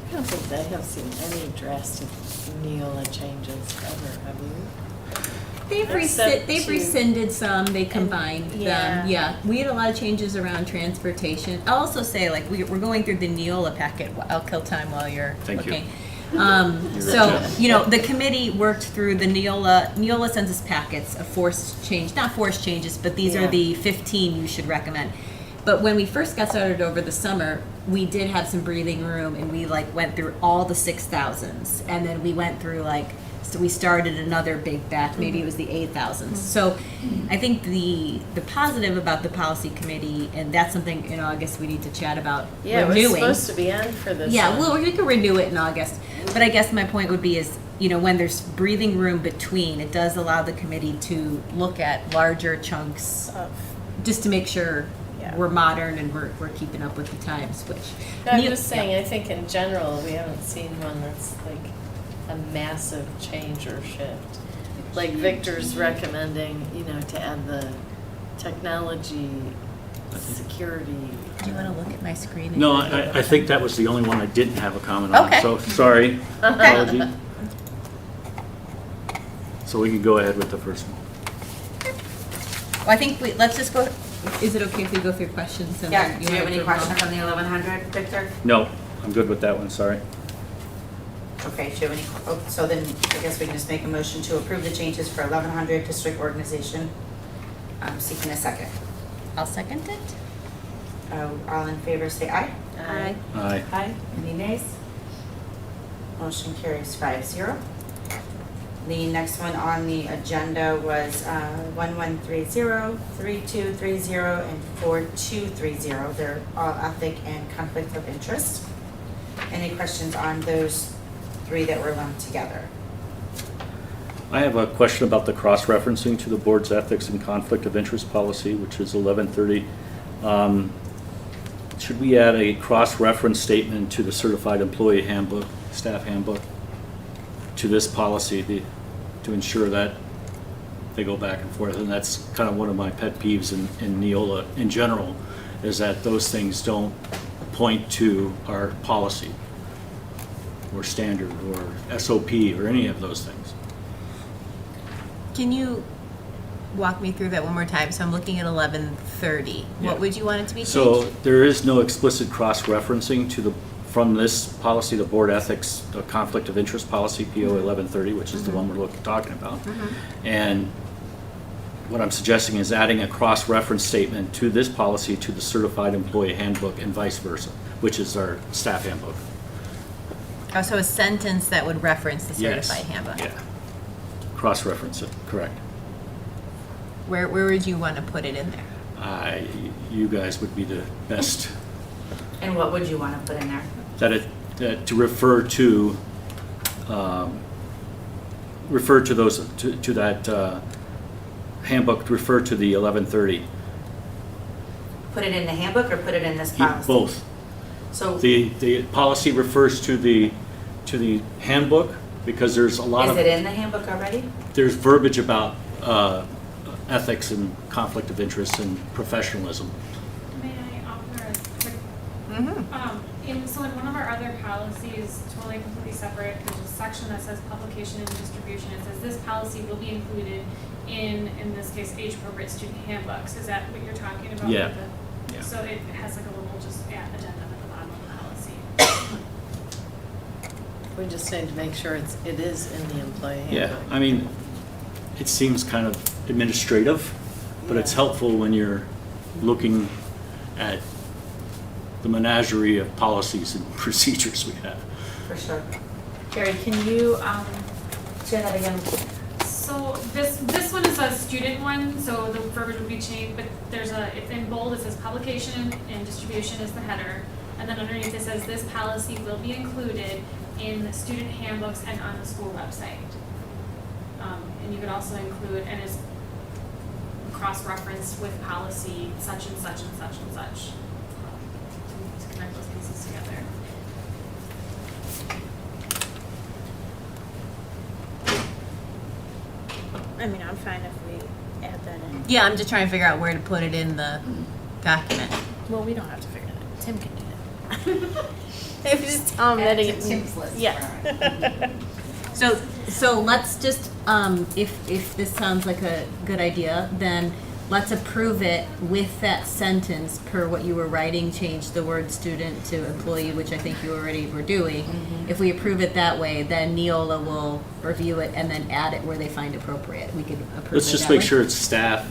I don't think they have seen any drastic Neola changes ever, have you? Except They've to- rescinded some, they combined yeah. them, yeah. We had a lot of changes around transportation. I'll also say, like, we're going through the Neola packet. I'll kill time while you're Thank you. looking. You're So, right. you know, the committee worked through the Neola sends us packets of forced change, not forced changes, but these are Yeah. the 15 you should recommend. But when we first got started over the summer, we did have some breathing room and we like went through all the 6,000s. And then we went through like, so we started another big batch, maybe it was the 8,000s. So I think the positive about the policy committee, and that's something in August we need to chat about Yeah, it was renewing. supposed to be on for this Yeah, one. well, we can renew it in August. But I guess my point would be is, you know, when there's breathing room between, it does allow the committee to look at larger chunks Of, just to make sure Yeah. we're modern and we're keeping up with the times, which. No, I'm Neil- just saying, I think in general, we haven't seen one that's like a massive change or shift. Like Victor's recommending, you know, to add the technology, security. Do you want to look at my screen? No, I think that was the only one I didn't have a comment on, Okay. so sorry, Okay. apology. So we can go ahead with the first one. Well, I think let's just go, is it okay if we go through questions? And Yeah, then do you have wanna any approve them all? questions on the 1100, Victor? No, I'm good with that one, sorry. Okay, do you have any, so then I guess we can just make a motion to approve the changes for 1100 district organization. Seeking a second. I'll second it. All in favor, say aye. Aye. Aye. Aye. Any nays? Motion carries 5-0. The next one on the agenda was 1130, 3230, and 4230. They're all ethic and conflict of interest. Any questions on those 3 that were lumped together? I have a question about the cross-referencing to the board's ethics and conflict of interest policy, which is 1130. Should we add a cross-reference statement to the certified employee handbook, staff handbook, to this policy to ensure that they go back and forth? And that's kind of one of my pet peeves in Neola in general, is that those things don't point to our policy or standard or SOP or any of those things. Can you walk me through that one more time? So I'm looking at 1130. Yeah. What would you want it to be changed? So there is no explicit cross-referencing from this policy, the board ethics, the conflict of interest policy, PO 1130, which is the one we're talking about. And what I'm suggesting is adding a cross-reference statement to this policy to the certified employee handbook and vice versa, which is our staff handbook. Oh, so a sentence that would reference the Yes. certified handbook. Yeah. Cross-reference it, correct. Where would you want to put it in there? You guys would be the best, And what would you want to put in there? that to refer to those, to that handbook, to refer to the 1130. Put it in the handbook or put it in this policy? Both. So The policy refers to the handbook because there's a lot is of, it in the handbook already? there's verbiage about ethics and conflict of interest and professionalism. May I offer a quick, so in one of our other policies, totally completely separate, there's a section that says publication and distribution. It says this policy will be included in this case, age-appropriate student handbooks. Is that what you're talking about? Yeah. with the- Yeah. So it has like a little just, addendum at the bottom of the policy. We just need to make sure it is in the employee Yeah, handbook. I mean, it seems kind of administrative, but it's Yeah. helpful when you're looking at the menagerie of policies and procedures we have. For sure. Carrie, can you, say that again? So this one is a student one, so the verbiage would be changed, but it's in bold, it says publication and distribution is the header. And then underneath it says this policy will be included in the student handbooks and on the school website. And you could also include, and is cross-referenced with policy such and such and such and such. To connect those pieces together. I mean, I'm fine if we add that in. Yeah, I'm just trying to figure out where to put it in the document. Well, we don't have to figure it out. Tim can do it. If you just tell him that Add he. it to Tim's list. Yeah. So let's just, if this sounds like a good idea, then let's approve it with that sentence per what you were writing, change the word student to employee, which I think you already were doing. If we approve it that way, then Neola will review it and then add it where they find appropriate. We could approve it Let's just that make way. sure it's staff,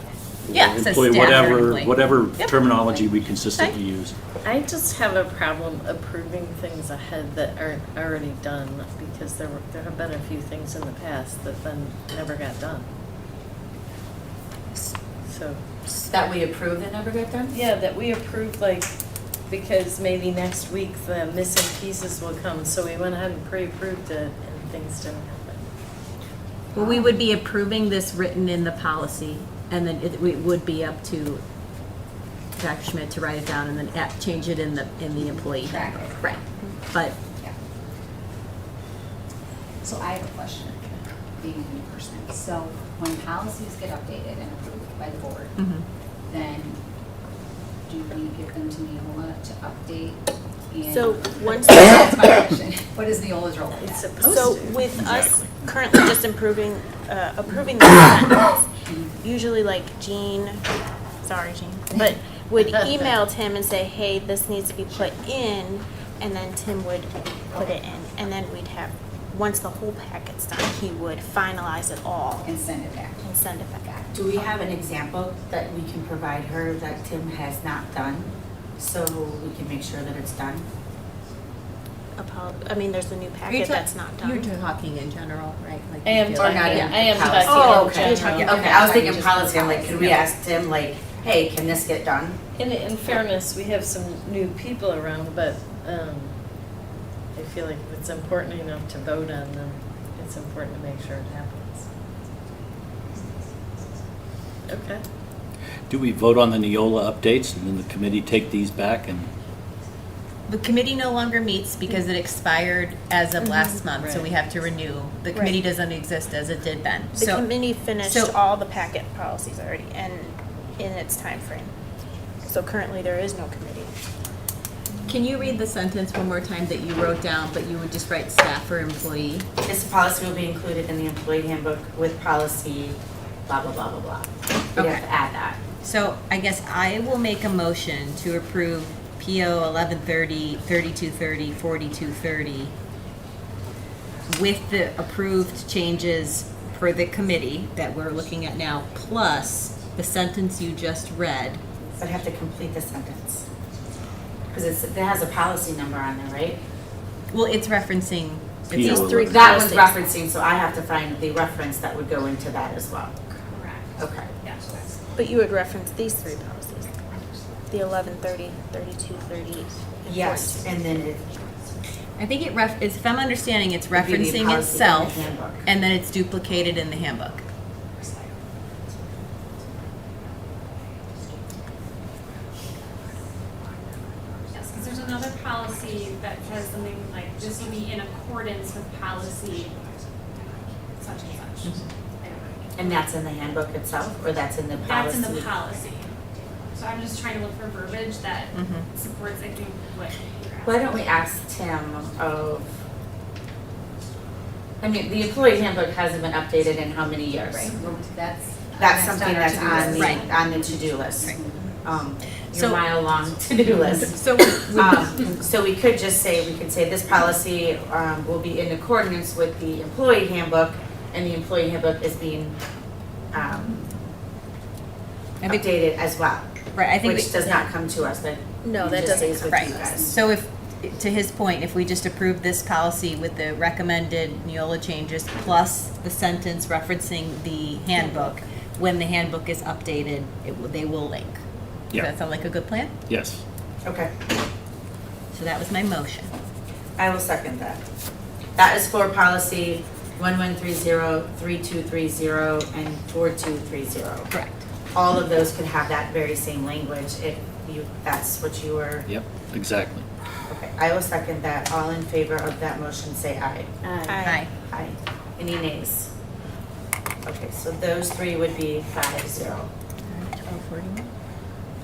Yeah, it says employee, staff or whatever, employee. whatever Yep. terminology we consistently use. I just have a problem approving things ahead that aren't already done, because there have been a few things in the past that then never got done. So, That we approve that never get done? yeah, that we approved, like, because maybe next week the missing pieces will come, so we went ahead and pre-approved it and things didn't happen. Well, we would be approving this written in the policy, and then it would be up to Dr. Schmidt to write it down and then change it in the employee handbook. Right. But, Yeah. So I have a question, being a new person. So when policies get updated and approved by the board, then do we give them to Neola to update? And So once, That's my question. What is Neola's role in It's that? supposed so to. with us currently just approving the sentence, usually like Jean, sorry Jean, but would email Tim and say, hey, this needs to be put in, and then Tim would put it in, and then we'd have, once the whole packet's done, he would finalize it all And send it back. and send it back. Do we have an example that we can provide her that Tim has not done, so we can make sure that it's done? I mean, there's the new packet that's not done. You're talking in general, right? Like I am you talking, feel- not in I am policy. talking Oh, in okay. general. Okay, I was thinking Just policy, I'm like, policy. could we ask Tim, like, hey, can this get done? In fairness, we have some new people around, but I feel like if it's important enough to vote on them, it's important to make sure it happens. Okay. Do we vote on the Neola updates and then the committee take these back and? The committee no longer meets because it expired as of last month, so we Right. have to renew. The committee doesn't exist as it did then. The So, committee finished so- all the packet policies already and in its time frame. So currently, there is no committee. can you read the sentence one more time that you wrote down, but you would just write staff or employee? This policy will be included in the employee handbook with policy, blah, blah, blah, blah, blah. We Okay. have to add that. So I guess I will make a motion to approve PO 1130, 3230, 4230 with the approved changes for the committee that we're looking at now, plus the sentence you just read. But I have to complete the sentence. Because it has a policy number on there, right? Well, it's referencing, PO it's three That was policies. referencing, so I have to find the reference that would go into that as well. Correct. Okay. Yes. But you would reference these three policies, the 1130, 3230. and Yes, 42. and then it I think if I'm understanding, it's would be the referencing policy in the itself handbook. and then it's duplicated in the handbook. Yes, because there's another policy that says something like, this will be in accordance with policy such and such. And that's in the handbook itself, or that's in the That's policy? in the policy. So I'm just trying to look for verbiage that supports, I think, what you're asking. Why don't we ask Tim of, I mean, the employee handbook hasn't been updated in how many years? Right, that's. That's next something our that's to-do on list. Right. on the to-do list. Right. Your So- mile-long to-do list. So, So we could just say, we could say this policy will be in accordance with the employee handbook, and the employee handbook is being I think, updated as well, right, I think. which does not come to us, that No, that just doesn't stays come with Right, you guys. so if, to his point, if we just approve this policy with the recommended Neola changes plus the sentence referencing the handbook, when the handbook is updated, they will link. Does Yeah. that sound like a good plan? Yes. Okay, So that was my motion. I will second that. That is for policy 1130, 3230, and 4230. Correct. All of those could have that very same language if you, that's what you were. Yep, exactly. Okay, I will second that. All in favor of that motion, say aye. Aye. Aye. Any nays? Okay, so those three would be 5-0. 1241.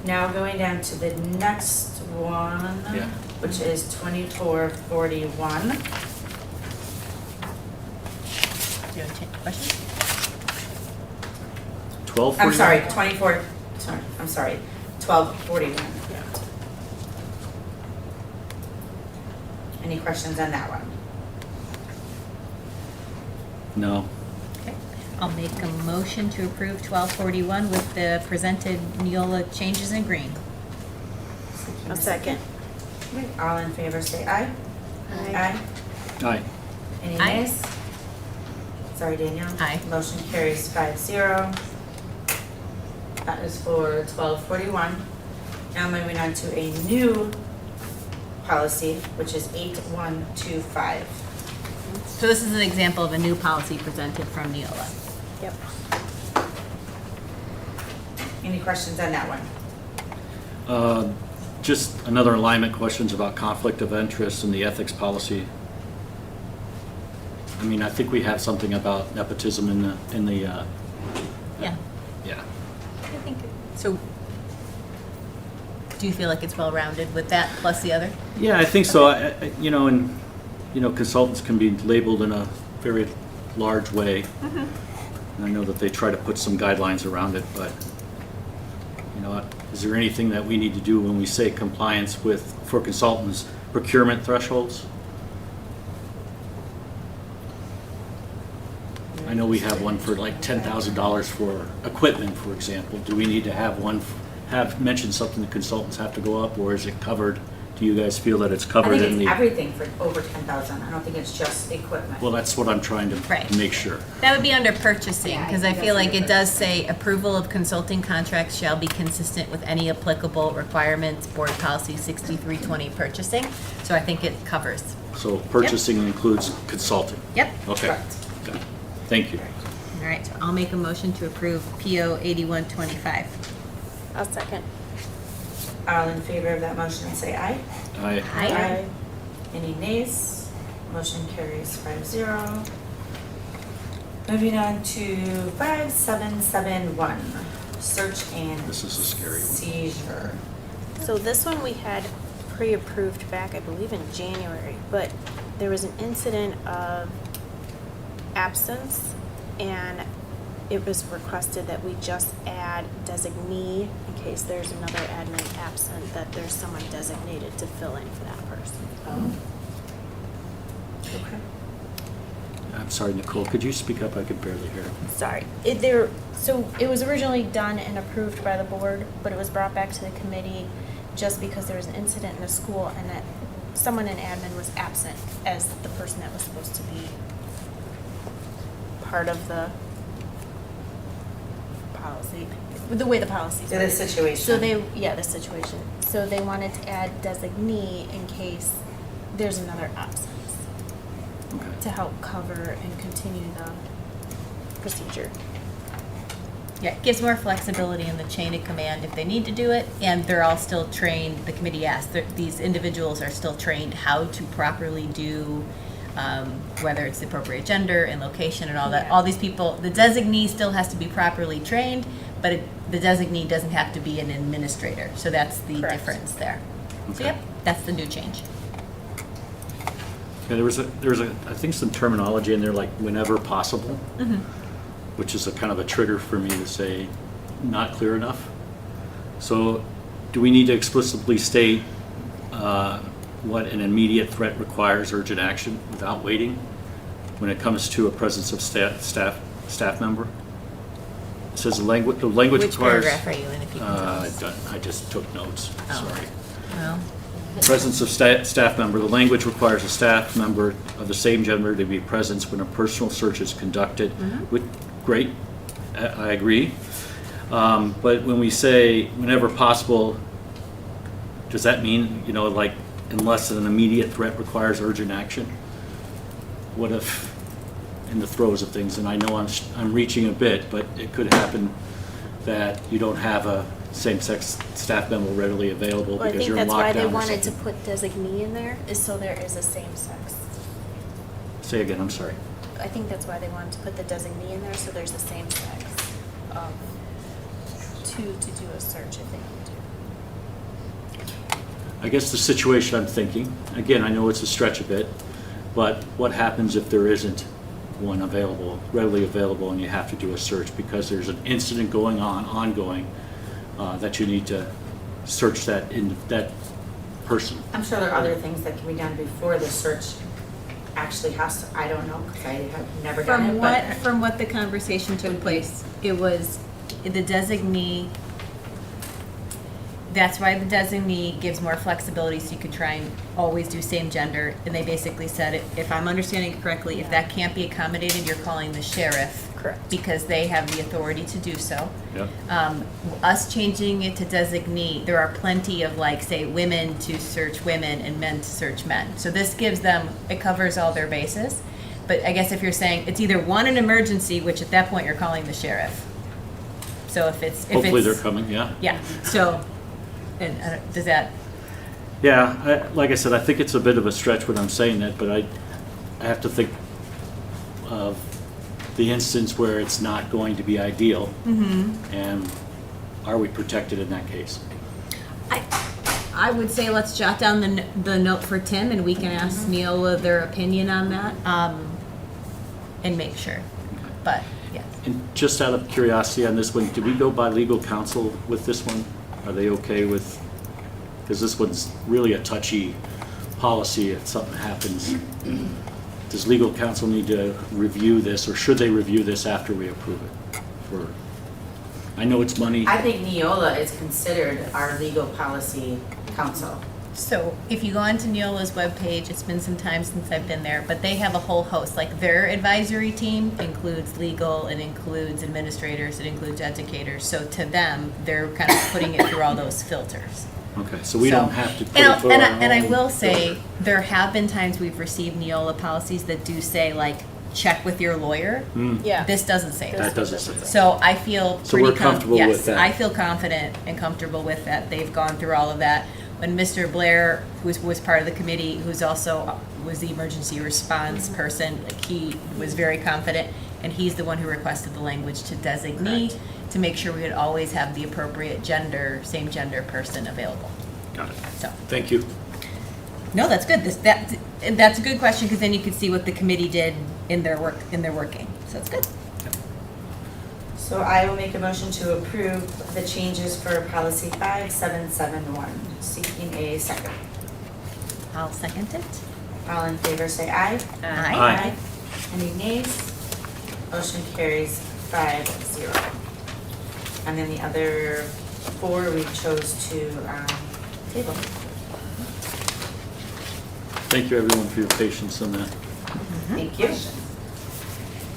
Now going down to the next one, Yeah. which is 2441. Do you want to change the question? 12. I'm sorry, 1241. Any questions on that one? No. Okay. I'll make a motion to approve 1241 with the presented Neola changes in green. A second. All in favor, say aye. Aye. Aye. Any Aye. nays? Sorry, Danielle. Aye. Motion carries 5-0. That is for 1241. Now moving on to a new policy, which is 8125. So this is an example of a new policy presented from Neola. Yep. Any questions on that one? Just another alignment questions about conflict of interest in the ethics policy. I mean, I think we have something about nepotism in the Yeah. yeah. I think, so, do you feel like it's well-rounded with that plus the other? Yeah, I think so. You know, and, you know, consultants can be labeled in a very large way. And I know that they try to put some guidelines around it, but, you know, is there anything that we need to do when we say compliance with, for consultants, procurement thresholds? I know we have one for like $10,000 for equipment, for example. Do we need to have one, have mentioned something that consultants have to go up, or is it covered? Do you guys feel that it's I covered think in it's the? everything for over 10,000. I don't think it's just equipment. Well, that's what I'm trying to Right. make sure. That would be under purchasing, Yeah, I because I think feel that's like under it does say approval of consulting contracts shall be consistent with any applicable requirements, board policy 6320 purchasing. So I think it covers. So purchasing includes consulting? Yep. Okay. Correct. Got it. Thank you. All right, so I'll make a motion to approve PO 8125. I'll second. All in favor of that motion, say aye. Aye. Any nays? Motion carries 5-0. Moving on to 5771, search and This is a scary one. seizure. So this one we had pre-approved back, I believe in January, but there was an incident of absence, and it was requested that we just add designee in case there's another admin absent, that there's someone designated to fill in for that person. Okay. I'm sorry, Nicole, could you speak up? I could barely hear. Sorry. So it was originally done and approved by the board, but it was brought back to the committee just because there was an incident in the school and that someone in admin was absent as the person that was supposed to be part of the policy, the way the policy's So written. this situation. So the situation. So they wanted to add designee in case there's another absence Okay. to help cover and continue the procedure. Yeah, it gives more flexibility in the chain of command if they need to do it, and they're all still trained, the committee asked, these individuals are still trained how to properly do whether it's the appropriate gender and location and all that. All these people, the designee still has to be properly trained, but the designee doesn't have to be an administrator. So that's the Correct. difference there. So Okay. yep, that's the new change. Yeah, there was I think some terminology in there like whenever possible, which is a kind of a trigger for me to say not clear enough. So do we need to explicitly state what an immediate threat requires urgent action without waiting when it comes to a presence of staff member? It says the language Which requires. paragraph are you in, if you can tell us? I just took notes, Oh. sorry. Well, Presence of staff member, the language requires a staff member of the same gender to be present when a personal search is conducted. Great, I agree. But when we say whenever possible, does that mean, like unless an immediate threat requires urgent action? What if in the throes of things, and I know I'm reaching a bit, but it could happen that you don't have a same-sex staff member readily available Well, I because think you're in that's why they lockdown or wanted to something. put designee in there, is so there is a same sex. Say again, I'm sorry. I think that's why they wanted to put the designee in there, so there's a same sex of two to do a search if they need to. I guess the situation I'm thinking, again, I know it's a stretch a bit, but what happens if there isn't one available, readily available, and you have to do a search because there's an incident ongoing, that you need to search that person? I'm sure there are other things that can be done before the search actually has to, I don't know, because I have never done it, but. From what the conversation took place, it was the designee, that's why the designee gives more flexibility, so you could try and always do same gender. And they basically said, if I'm understanding it correctly, if that can't be accommodated, you're calling the sheriff. Correct. Because they have the authority to do so. Yep. Us changing it to designee, there are plenty of say women to search women and men to search men. So this gives them, it covers all their bases. But I guess if you're saying it's either one, an emergency, which at that point you're calling the sheriff. So if it's. Hopefully they're coming, yeah? Yeah, so, and does that, Yeah, like I said, I think it's a bit of a stretch when I'm saying that, but I have to think of the instance where it's not going to be ideal. And are we protected in that case? I would say let's jot down the note for Tim and we can ask Neola their opinion on that, and make sure. But, yes. And just out of curiosity on this one, did we go by legal counsel with this one? Are they okay with, because this one's really a touchy policy if something happens. Does legal counsel need to review this, or should they review this after we approve it? I know it's money. I think Neola is considered our legal policy counsel. So if you go onto Neola's webpage, it's been some time since I've been there, but they have a whole host. Like their advisory team includes legal, it includes administrators, it includes educators. So to them, they're kind of putting it through all those filters. Okay, so we don't have to put And it I'll- through our own and I will say, filter. there have been times we've received Neola policies that do say check with your lawyer. Yeah. This doesn't say that. That doesn't say that. So I feel So pretty we're comfortable with yes, that. I feel confident and comfortable with that. They've gone through all of that. When Mr. Blair, who was part of the committee, who's also was the emergency response person, he was very confident, and he's the one who requested the language to designee to make sure we would always have the appropriate same gender person available. Got it. So. Thank you. No, that's good. That's a good question, because then you could see what the committee did in their working. So it's good. So I will make a motion to approve the changes for policy 5771, seeking a second. I'll second it. All in favor say aye. Aye. Aye. Any nays? Motion carries 5-0. And then the other 4 we chose to table. Thank you, everyone, for your patience on that. Thank you.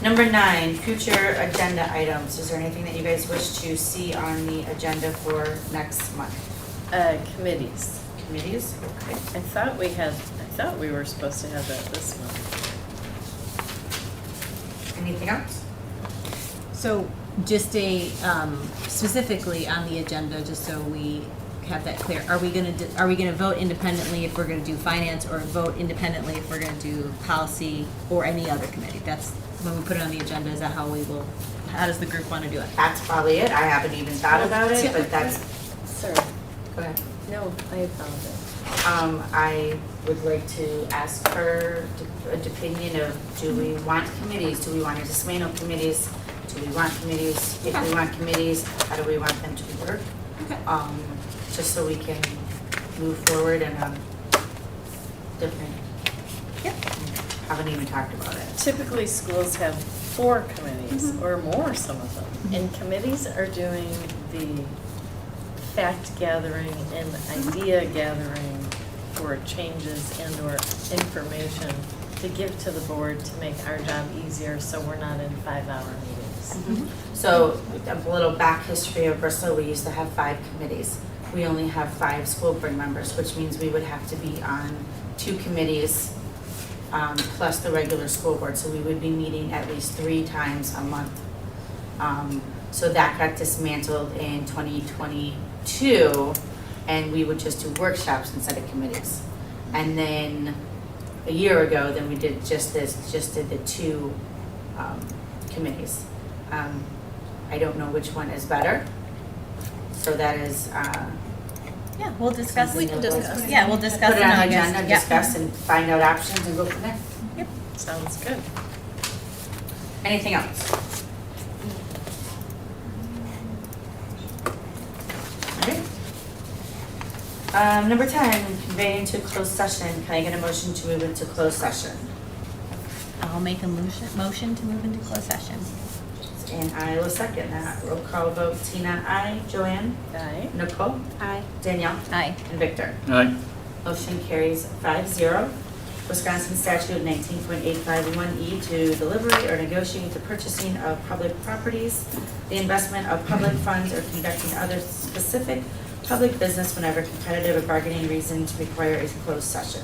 Number 9, future agenda items. Is there anything that you guys wish to see on the agenda for next month? Committees. Committees? Okay. I thought we were supposed to have that this month. Anything else? So just specifically on the agenda, just so we have that clear. Are we gonna vote independently if we're gonna do finance, or vote independently if we're gonna do policy or any other committee? That's when we put it on the agenda, is that how does the group wanna do it? That's probably it. I haven't even thought about it, but that's, Sir, go ahead. no, I apologize. I would like to ask her an opinion of, do we want committees? Do we want to dismantle committees? Do we want committees? If we want committees, how do we want them to work? Okay. Just so we can move forward in a different, Yep. haven't even talked about it. Typically, schools have 4 committees or more, some of them. And committees are doing the fact gathering and idea gathering for changes and or information to give to the board to make our job easier, so we're not in 5-hour meetings. So a little back history of Bristol, we used to have 5 committees. We only have 5 school board members, which means we would have to be on 2 committees plus the regular school board. So we would be meeting at least 3 times a month. So that got dismantled in 2022, and we would just do workshops instead of committees. And then a year ago, then we did just did the 2 committees. I don't know which one is better. So that is, Yeah, we'll discuss. We can discuss. Yeah, we'll discuss. put it on in the August. agenda, Yep. discuss and find out options and go from there. Sounds good. Anything else? Okay. Number 10, convey into closed session. Can I get a motion to move into closed session? I'll make a motion to move into closed session. And I will second that. Roll call vote, Tina, aye. Joanne? Aye. Nicole? Aye. Danielle? Aye. And Victor? All right, Motion carries 5-0. Wisconsin statute 19.851E to deliberate or negotiate the purchasing of public properties, the investment of public funds, or conducting other specific public business whenever competitive or bargaining reasons require a closed session.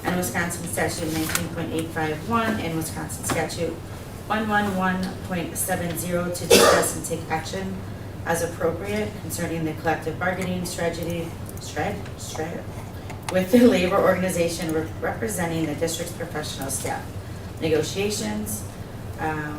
And Wisconsin statute 19.851 and Wisconsin statute 111.70 to discuss and take action as appropriate concerning the collective bargaining strategy with the labor organization representing the district's professional staff. Negotiations,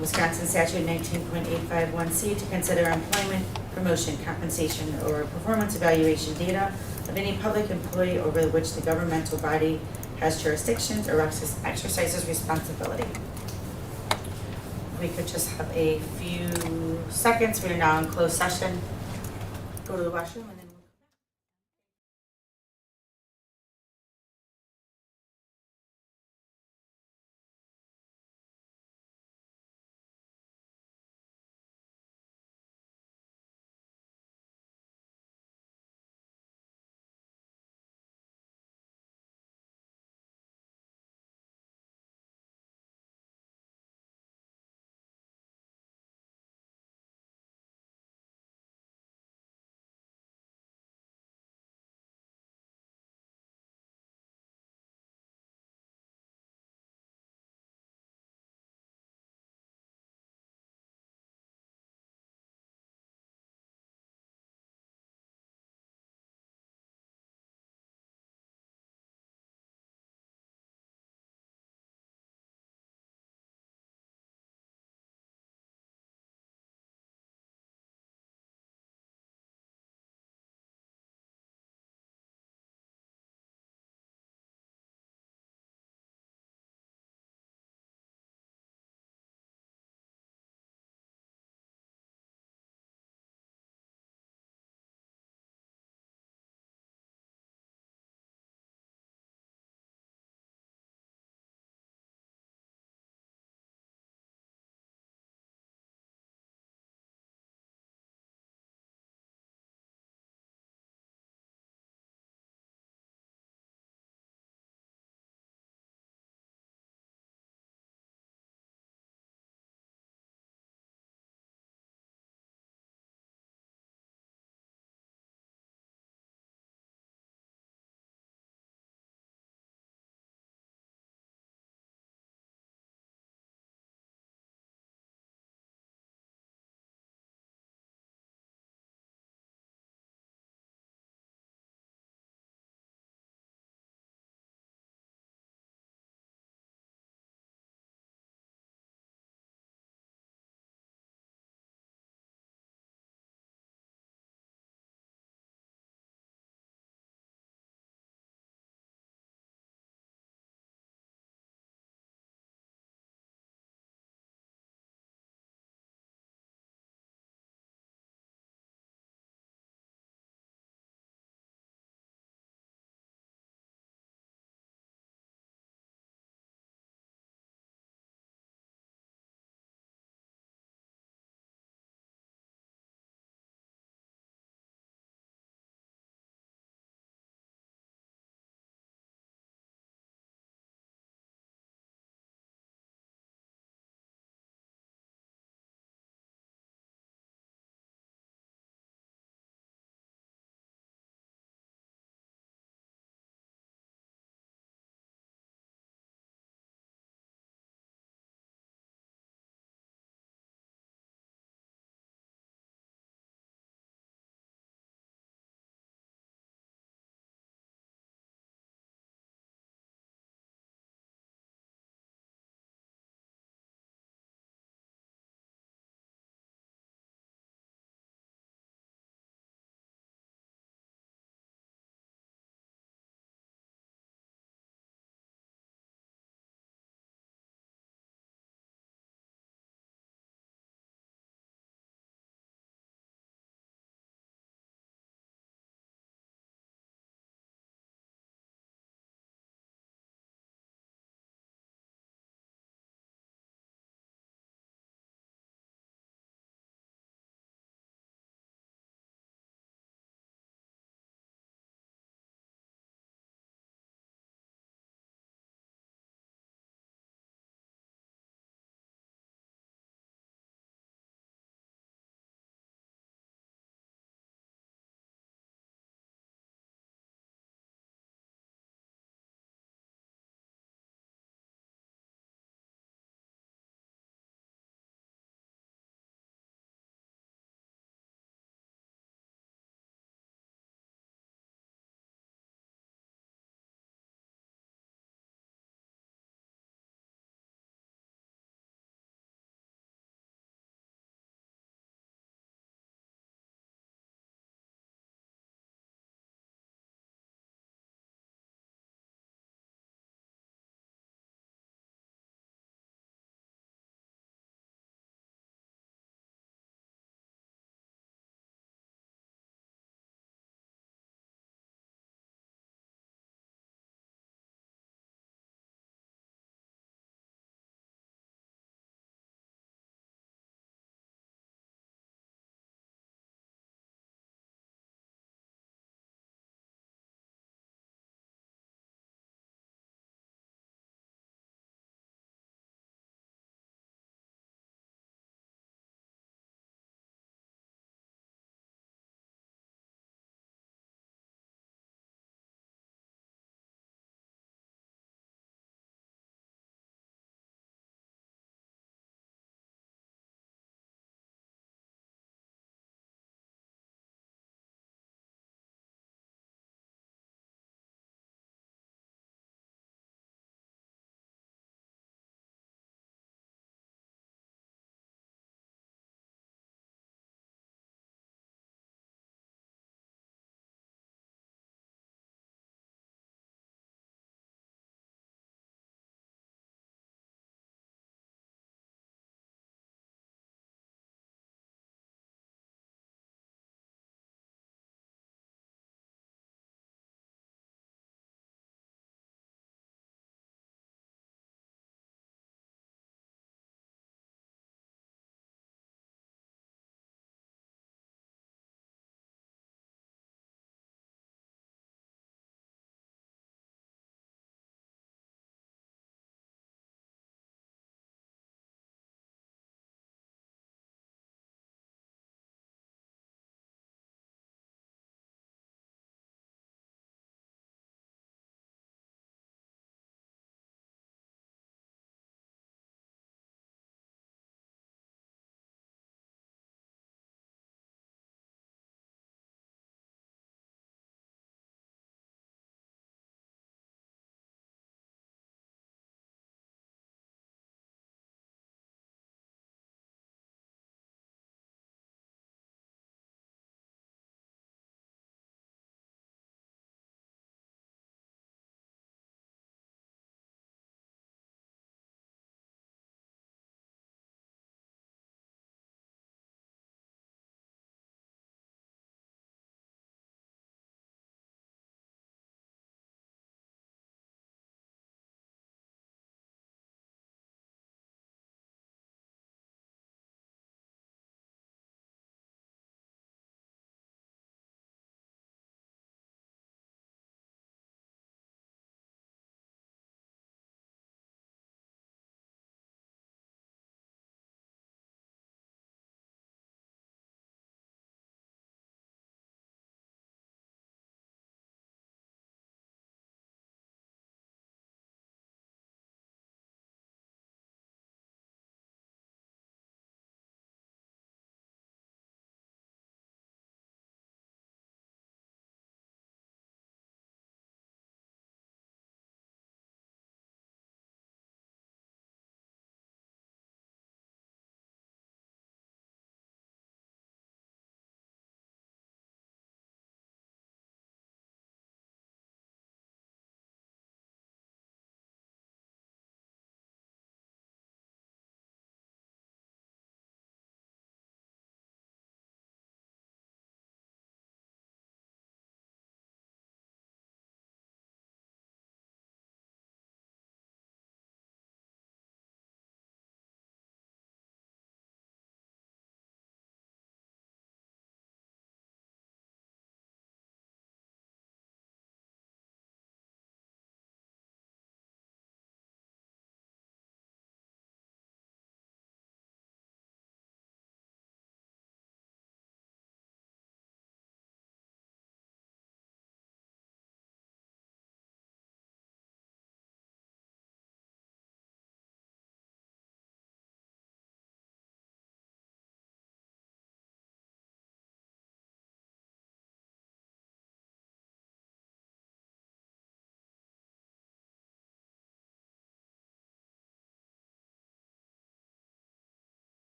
Wisconsin statute 19.851C to consider employment, promotion, compensation, or performance evaluation data of any public employee over which the governmental body has jurisdictions or exercises responsibility. We could just have a few seconds. We are now in closed session. Go to the washroom and then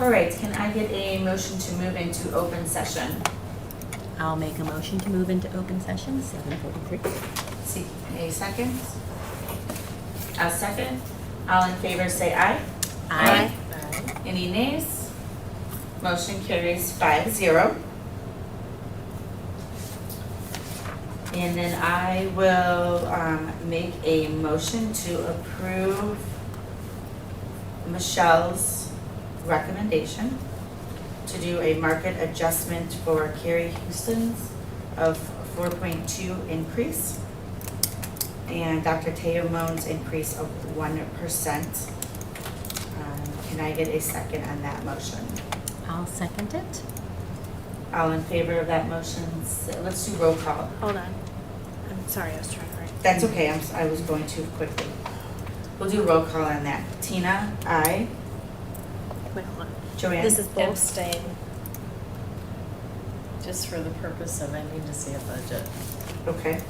All right, can I get a motion to move into open session? I'll make a motion to move into open session, 7:43. See, a second? A second? All in favor say aye. Aye. Any nays? Motion carries 5-0. And then I will make a motion to approve Michelle's recommendation to do a market adjustment for Carrie Houston's of 4.2 increase and Dr. Teo Moan's increase of 1%. Can I get a second on that motion? I'll second it. All in favor of that motion, let's do roll call. Hold on. I'm sorry, I was trying to write. That's okay, I was going too quickly. We'll do roll call on that. Tina, aye. Wait, hold on. Joanne? This is both. Abstain. Just for the purpose of I need to see a budget. Okay.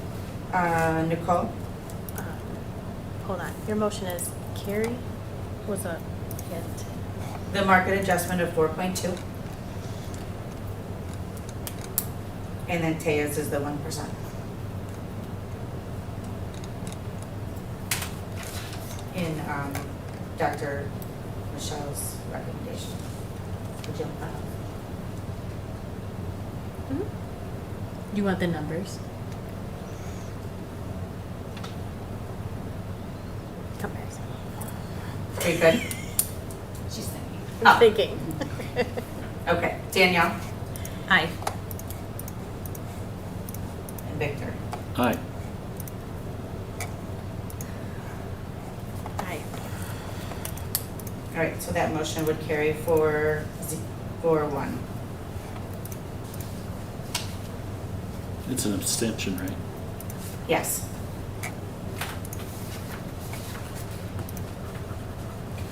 Nicole? Hold on. Your motion is Carrie was a hit. The market adjustment of 4.2. And then Teo's is the 1%. In Dr. Michelle's recommendation. Would you like Do you want the numbers? Come back. Are you good? She's thinking. I'm thinking. Okay. Danielle Aye. and Victor. Aye. Aye. All right, so that motion would carry 4-1. It's an abstention, right? Yes.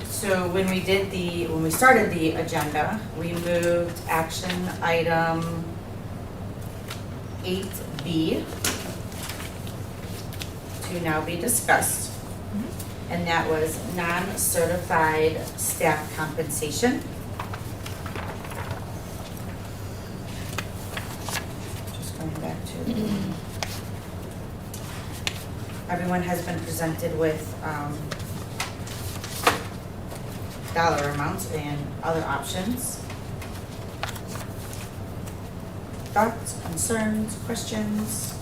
So when we started the agenda, we moved action item 8B to now be discussed. And that was non-certified staff compensation. Just going back to, everyone has been presented with dollar amounts and other options. Thoughts, concerns, questions?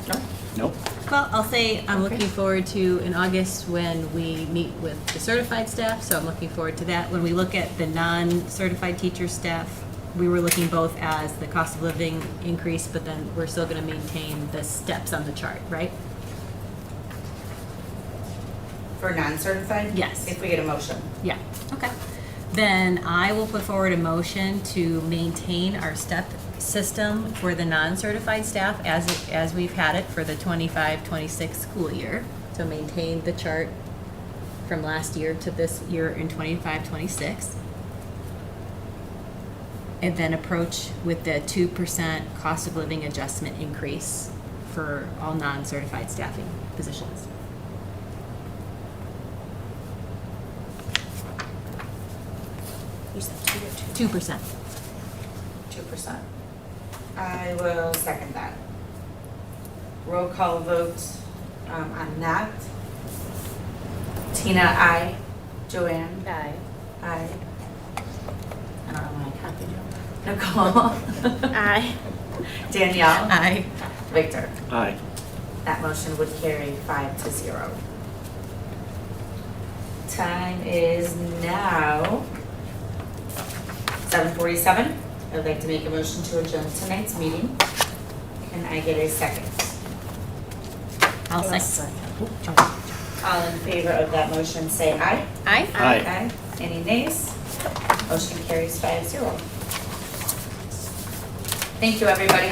No? Nope. Well, I'll say I'm Okay. looking forward to in August when we meet with the certified staff, so I'm looking forward to that. When we look at the non-certified teacher staff, we were looking both as the cost of living increase, but then we're still gonna maintain the steps on the chart, right? For non-certified? Yes. If we get a motion. Yeah, okay. Then I will put forward a motion to maintain our step system for the non-certified staff as we've had it for the 25-26 school year. So maintain the chart from last year to this year in 25-26. And then approach with the 2% cost of living adjustment increase for all non-certified staffing positions. You said 2 or 2? 2%. 2%. I will second that. Roll call vote on that. Tina, aye. Joanne? Aye. Aye. I don't know when I copied you. Nicole? Aye. Danielle? Aye. Victor? Aye. That motion would carry 5-0. Time is now 7:47. I'd like to make a motion to adjourn tonight's meeting. Can I get a second? I'll I'll second. All in favor of that motion, say aye. Aye. Aye. Any nays? Motion carries 5-0. Thank you, everybody.